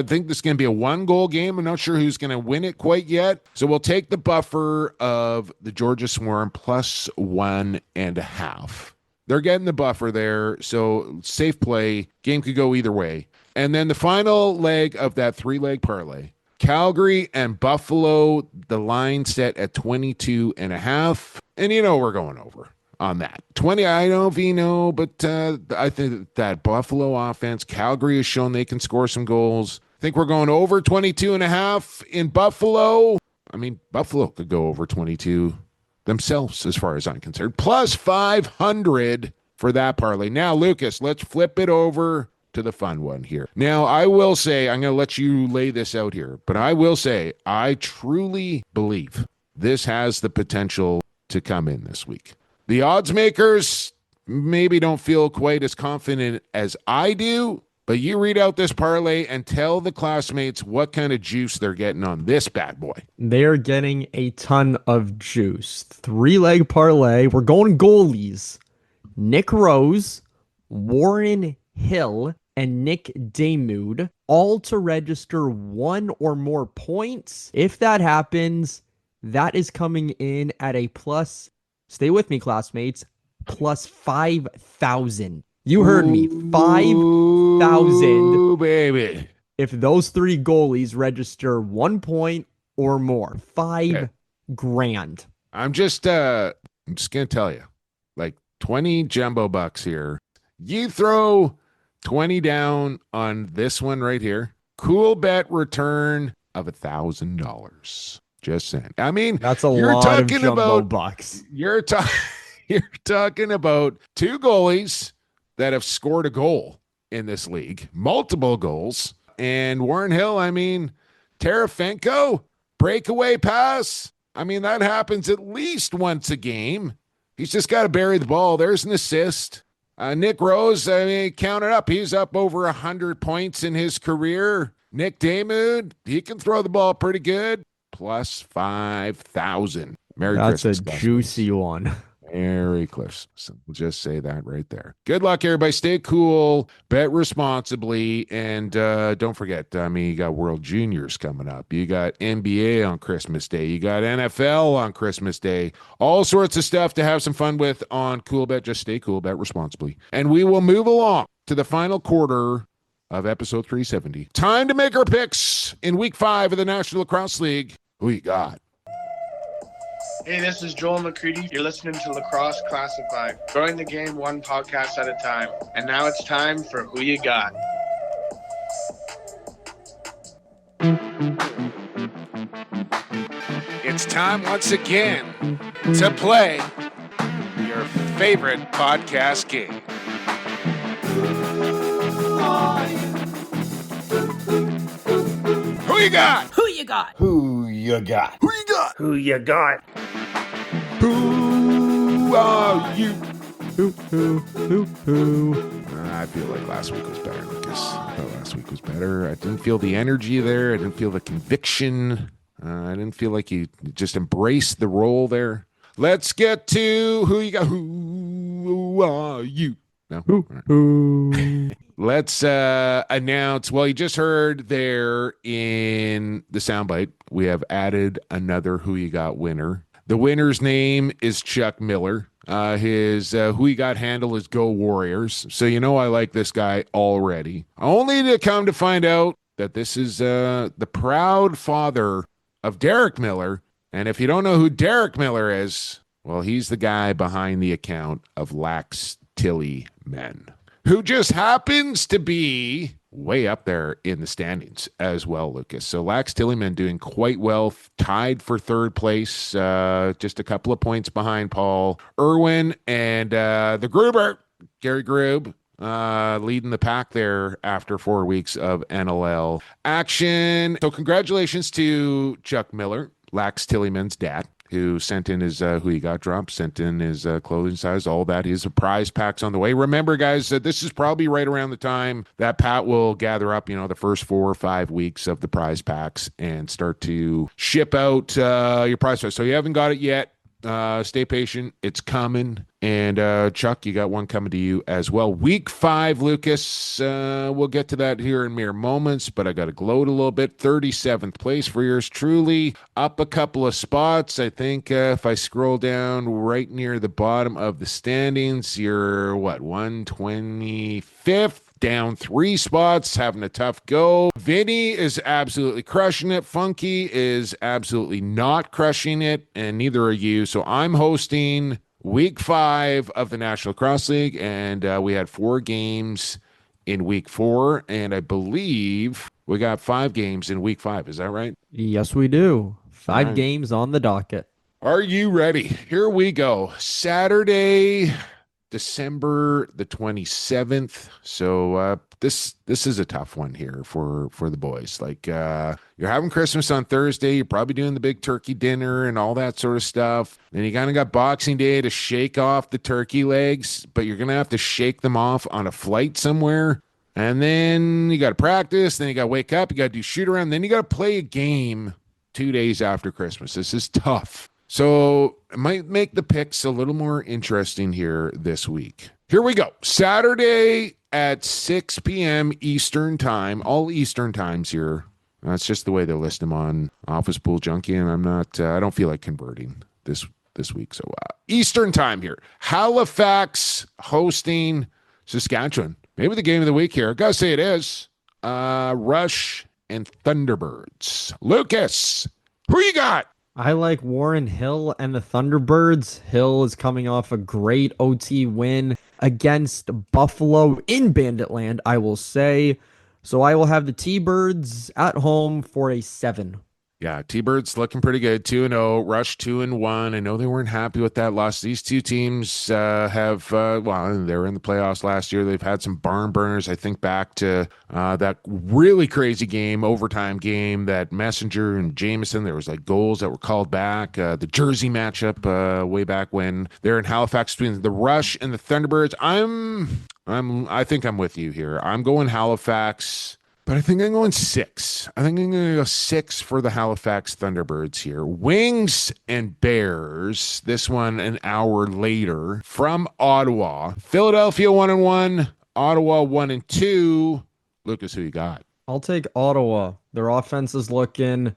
think this is going to be a 1-goal game. I'm not sure who's going to win it quite yet. So we'll take the buffer of the Georgia Swarm plus 1.5. They're getting the buffer there, so safe play. Game could go either way. And then the final leg of that 3-leg parlay, Calgary and Buffalo, the line set at 22.5. And we're going over on that. 20, I don't know if you know, but I think that Buffalo offense, Calgary has shown they can score some goals. I think we're going over 22.5 in Buffalo. I mean, Buffalo could go over 22 themselves, as far as I'm concerned. Plus 500 for that parlay. Now, Lucas, let's flip it over to the fun one here. Now, I will say, I'm going to let you lay this out here, but I will say, I truly believe this has the potential to come in this week. The odds makers maybe don't feel quite as confident as I do, but you read out this parlay and tell the classmates what kind of juice they're getting on this bad boy.
They're getting a ton of juice. 3-leg parlay. We're going goalies. Nick Rose, Warren Hill, and Nick Damude, all to register 1 or more points. If that happens, that is coming in at a plus, stay with me, classmates, plus 5,000. You heard me, 5,000.
Ooh, baby.
If those 3 goalies register 1 point or more, 5 grand.
I'm just going to tell you, like 20 jumbo bucks here. You throw 20 down on this one right here. Coolbet return of $1,000. Just saying. I mean,
that's a lot of jumbo bucks.
You're talking about 2 goalies that have scored a goal in this league, multiple goals. And Warren Hill, I mean, Tarafenko, breakaway pass. I mean, that happens at least once a game. He's just got to bury the ball. There's an assist. Nick Rose, I mean, count it up. He's up over 100 points in his career. Nick Damude, he can throw the ball pretty good. Plus 5,000. Merry Christmas.
That's a juicy one.
Merry Christmas. So we'll just say that right there. Good luck, everybody. Stay cool. Bet responsibly. And don't forget, I mean, you got World Juniors coming up. You got NBA on Christmas Day. You got NFL on Christmas Day. All sorts of stuff to have some fun with on Coolbet. Just stay cool. Bet responsibly. And we will move along to the final quarter of episode 370. Time to make our picks in week 5 of the National Lacrosse League. Who you got?
Hey, this is Joel McCready. You're listening to Lacrosse Classified, growing the game 1 podcast at a time. And now it's time for Who You Got.
It's time once again to play your favorite podcast game. Who you got?
Who you got?
Who you got?
Who you got?
Who you got?
Who are you?
Who?
I feel like last week was better, Lucas. I thought last week was better. I didn't feel the energy there. I didn't feel the conviction. I didn't feel like you just embraced the role there. Let's get to who you got. Who are you? No?
Who?
Let's announce. Well, you just heard there in the soundbite, we have added another Who You Got winner. The winner's name is Chuck Miller. His Who You Got handle is Go Warriors. So you know I like this guy already. Only to come to find out that this is the proud father of Derek Miller. And if you don't know who Derek Miller is, well, he's the guy behind the account of Lax Men, who just happens to be way up there in the standings as well, Lucas. So Lax Tillyman doing quite well, tied for 3rd place, just a couple of points behind Paul Irwin and the Gruber, Gary Grube, leading the pack there after 4 weeks of NLL action. So congratulations to Chuck Miller, Lax Tillyman's dad, who sent in his Who You Got drop, sent in his clothing size, all that. His prize packs on the way. Remember, guys, this is probably right around the time that Pat will gather up, the first 4 or 5 weeks of the prize packs and start to ship out your prize packs. So you haven't got it yet. Stay patient. It's coming. And Chuck, you got one coming to you as well. Week 5, Lucas. We'll get to that here in mere moments, but I got to gloat a little bit. 37th place for yours truly. Up a couple of spots. I think if I scroll down right near the bottom of the standings, you're 125th? Down 3 spots, having a tough go. Vinny is absolutely crushing it. Funky is absolutely not crushing it, and neither are you. So I'm hosting week 5 of the National Lacrosse League, and we had 4 games in week 4, and I believe we got 5 games in week 5. Is that right?
Yes, we do. 5 games on the docket.
Are you ready? Here we go. Saturday, December the 27th. So this is a tough one here for the boys. Like you're having Christmas on Thursday, you're probably doing the big turkey dinner and all that sort of stuff. Then you kind of got Boxing Day to shake off the turkey legs, but you're going to have to shake them off on a flight somewhere. And then you got to practice, then you got to wake up, you got to do shoot around, then you got to play a game 2 days after Christmas. This is tough. So it might make the picks a little more interesting here this week. Here we go. Saturday at 6 p.m. Eastern time, all Eastern times here. That's just the way they list them on Office Pool Junkie, and I don't feel like converting this week. So Eastern time here. Halifax hosting Saskatchewan. Maybe the game of the week here. I gotta say it is. Rush and Thunderbirds. Lucas, who you got?
I like Warren Hill and the Thunderbirds. Hill is coming off a great OT win against Buffalo in Banditland, I will say. So I will have the T-Birds at home for a 7.
Yeah, T-Birds looking pretty good. 2-0, Rush 2-1. I know they weren't happy with that loss. These two teams they were in the playoffs last year. They've had some barn burners. I think back to that really crazy game, overtime game, that Messenger and Jameson. There was like goals that were called back. The Jersey matchup way back when they're in Halifax between the Rush and the Thunderbirds. I think I'm with you here. I'm going Halifax. But I think I'm going 6. I think I'm going to go 6 for the Halifax Thunderbirds here. Wings and Bears. This one an hour later from Ottawa. Philadelphia 1-1. Ottawa 1-2. Lucas, who you got?
I'll take Ottawa. Their offense is looking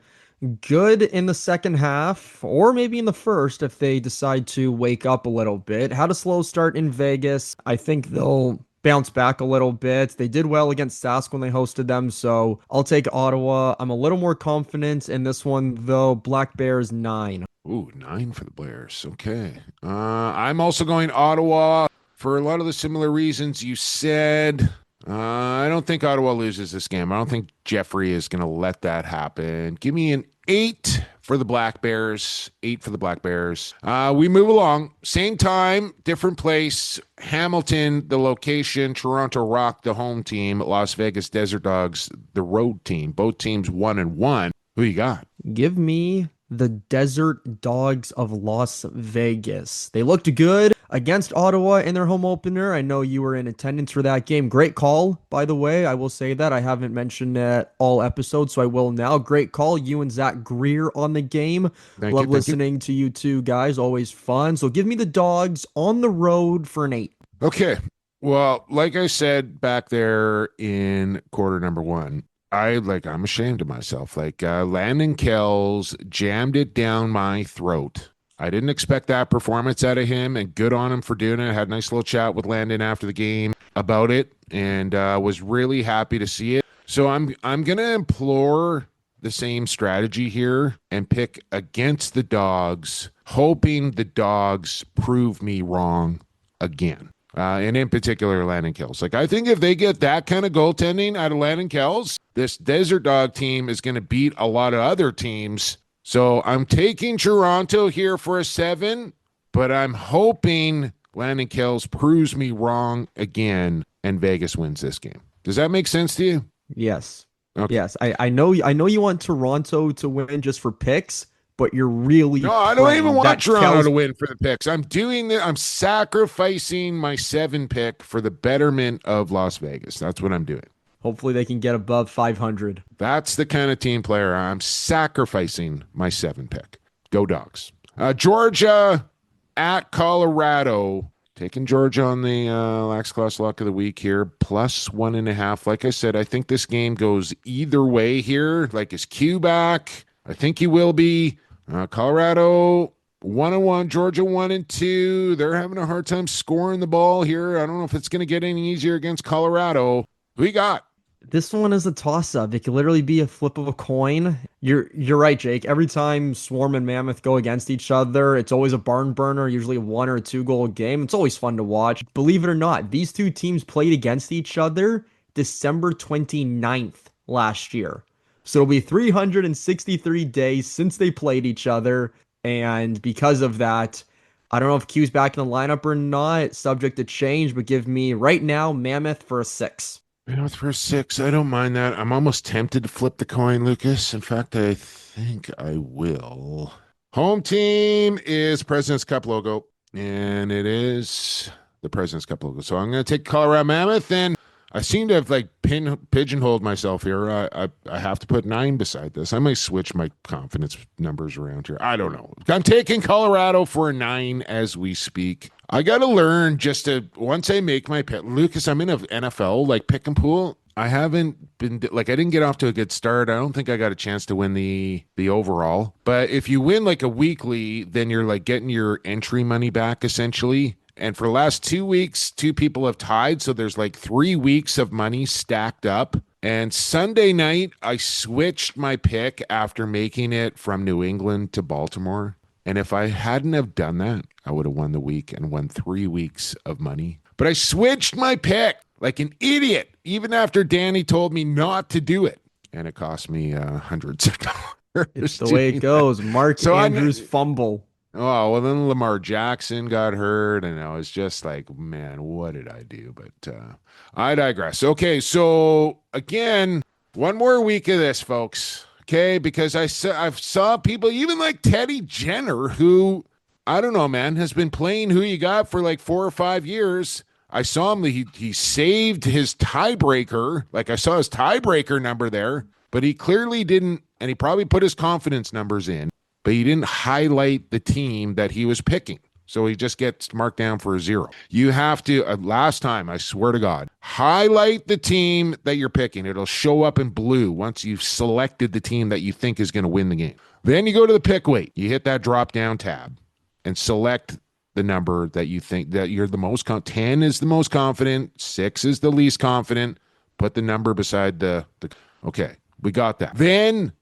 good in the second half, or maybe in the first if they decide to wake up a little bit. Had a slow start in Vegas. I think they'll bounce back a little bit. They did well against Sask when they hosted them, so I'll take Ottawa. I'm a little more confident in this one, though. Black Bears 9.
Ooh, 9 for the Bears. Okay. I'm also going Ottawa for a lot of the similar reasons you said. I don't think Ottawa loses this game. I don't think Jeffrey is going to let that happen. Give me an 8 for the Black Bears. 8 for the Black Bears. We move along. Same time, different place. Hamilton, the location. Toronto Rock, the home team. Las Vegas Desert Dogs, the road team. Both teams 1-1. Who you got?
Give me the Desert Dogs of Las Vegas. They looked good against Ottawa in their home opener. I know you were in attendance for that game. Great call, by the way. I will say that. I haven't mentioned it all episodes, so I will now. Great call. You and Zach Greer on the game. Love listening to you two guys. Always fun. So give me the Dogs on the road for an 8.
Okay. Well, like I said back there in quarter number 1, I'm ashamed of myself. Landon Kells jammed it down my throat. I didn't expect that performance out of him, and good on him for doing it. I had a nice little chat with Landon after the game about it, and was really happy to see it. So I'm going to implore the same strategy here and pick against the Dogs, hoping the Dogs prove me wrong again. And in particular, Landon Kells. I think if they get that kind of goaltending out of Landon Kells, this Desert Dog team is going to beat a lot of other teams. So I'm taking Toronto here for a 7, but I'm hoping Landon Kells proves me wrong again and Vegas wins this game. Does that make sense to you?
Yes.
Okay.
Yes. I know you want Toronto to win just for picks, but you're really
No, I don't even want Toronto to win for the picks. I'm sacrificing my 7 pick for the betterment of Las Vegas. That's what I'm doing.
Hopefully they can get above 500.
That's the kind of team player I'm sacrificing my 7 pick. Go Dogs. Georgia at Colorado. Taking Georgia on the Lax Class lock of the week here. Plus 1.5. Like I said, I think this game goes either way here. Is Q back? I think he will be. Colorado 1-1, Georgia 1-2. They're having a hard time scoring the ball here. I don't know if it's going to get any easier against Colorado. Who you got?
This one is a toss-up. It could literally be a flip of a coin. You're right, Jake. Every time Swarm and Mammoth go against each other, it's always a barn burner, usually a 1 or 2 goal game. It's always fun to watch. Believe it or not, these two teams played against each other December 29th last year. So it'll be 363 days since they played each other. And because of that, I don't know if Q's back in the lineup or not, subject to change, but give me right now Mammoth for a 6.
Mammoth for a 6. I don't mind that. I'm almost tempted to flip the coin, Lucas. In fact, I think I will. Home team is President's Cup logo, and it is the President's Cup logo. So I'm going to take Colorado Mammoth, and I seem to have like pigeonholed myself here. I have to put 9 beside this. I might switch my confidence numbers around here. I don't know. I'm taking Colorado for a 9 as we speak. I got to learn just to, once I make my pick, Lucas, I'm in an NFL like pick and pool. I haven't been like, I didn't get off to a good start. I don't think I got a chance to win the overall. But if you win like a weekly, then you're like getting your entry money back essentially. And for the last 2 weeks, 2 people have tied. So there's like 3 weeks of money stacked up. And Sunday night, I switched my pick after making it from New England to Baltimore. And if I hadn't have done that, I would have won the week and won 3 weeks of money. But I switched my pick like an idiot, even after Danny told me not to do it. And it cost me hundreds of dollars.
It's the way it goes. Mark Andrews fumble.
Oh, well, then Lamar Jackson got hurt, and I was just like, man, what did I do? But I digress. Okay, so again, one more week of this, folks. Okay, because I've saw people, even like Teddy Jenner, who, I don't know, man, has been playing Who You Got for like 4 or 5 years. I saw him, he saved his tiebreaker. Like I saw his tiebreaker number there, but he clearly didn't, and he probably put his confidence numbers in. But he didn't highlight the team that he was picking. So he just gets marked down for a 0. You have to, last time, I swear to God, highlight the team that you're picking. It'll show up in blue once you've selected the team that you think is going to win the game. Then you go to the pick weight. You hit that drop-down tab and select the number that you think that you're the most, 10 is the most confident, 6 is the least confident. Put the number beside the okay, we got that. Then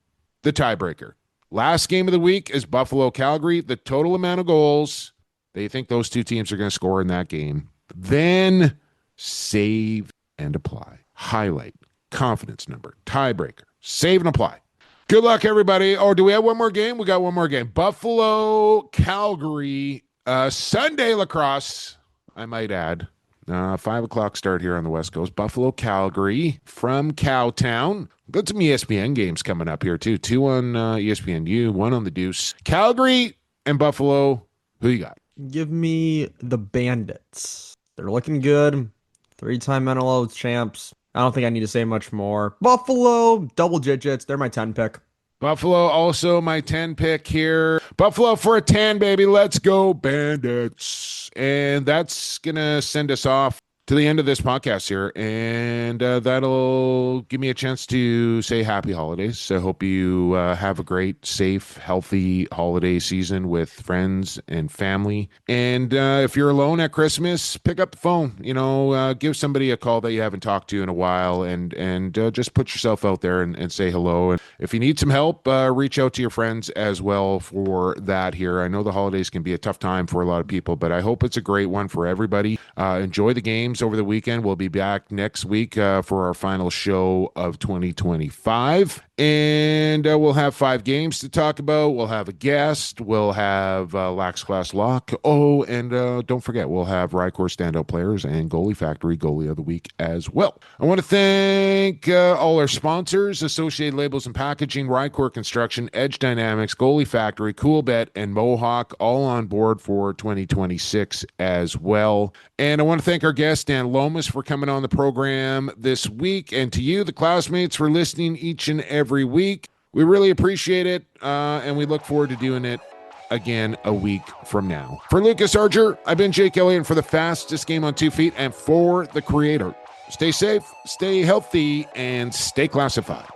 the tiebreaker. Last game of the week is Buffalo-Calgary. The total amount of goals they think those 2 teams are going to score in that game. Then save and apply. Highlight, confidence number, tiebreaker, save and apply. Good luck, everybody. Oh, do we have one more game? We got one more game. Buffalo-Calgary, Sunday lacrosse, I might add. 5 o'clock start here on the West Coast. Buffalo-Calgary from Cowtown. Got some ESPN games coming up here, too. 2 on ESPNU, 1 on the Deuce. Calgary and Buffalo, who you got?
Give me the Bandits. They're looking good. 3-time NLL champs. I don't think I need to say much more. Buffalo, double digits. They're my 10 pick.
Buffalo, also my 10 pick here. Buffalo for a 10, baby. Let's go, Bandits. And that's going to send us off to the end of this podcast here. And that'll give me a chance to say happy holidays. So I hope you have a great, safe, healthy holiday season with friends and family. And if you're alone at Christmas, pick up the phone. You know, give somebody a call that you haven't talked to in a while, and just put yourself out there and say hello. And if you need some help, reach out to your friends as well for that here. I know the holidays can be a tough time for a lot of people, but I hope it's a great one for everybody. Enjoy the games over the weekend. We'll be back next week for our final show of 2025. And we'll have 5 games to talk about. We'll have a guest. We'll have Lax Class lock. Oh, and don't forget, we'll have RyCor standout players and Goalie Factory Goalie of the Week as well. I want to thank all our sponsors, Associated Labels and Packaging, RyCor Construction, Edge Dynamics, Goalie Factory, Coolbet, and Mohawk, all on board for 2026 as well. And I want to thank our guest, Dan Lomas, for coming on the program this week. And to you, the classmates, for listening each and every week. We really appreciate it, and we look forward to doing it again a week from now. For Lucas Archer, I've been Jake Elliott for the fastest game on 2 feet, and for the creator. Stay safe, stay healthy, and stay classified.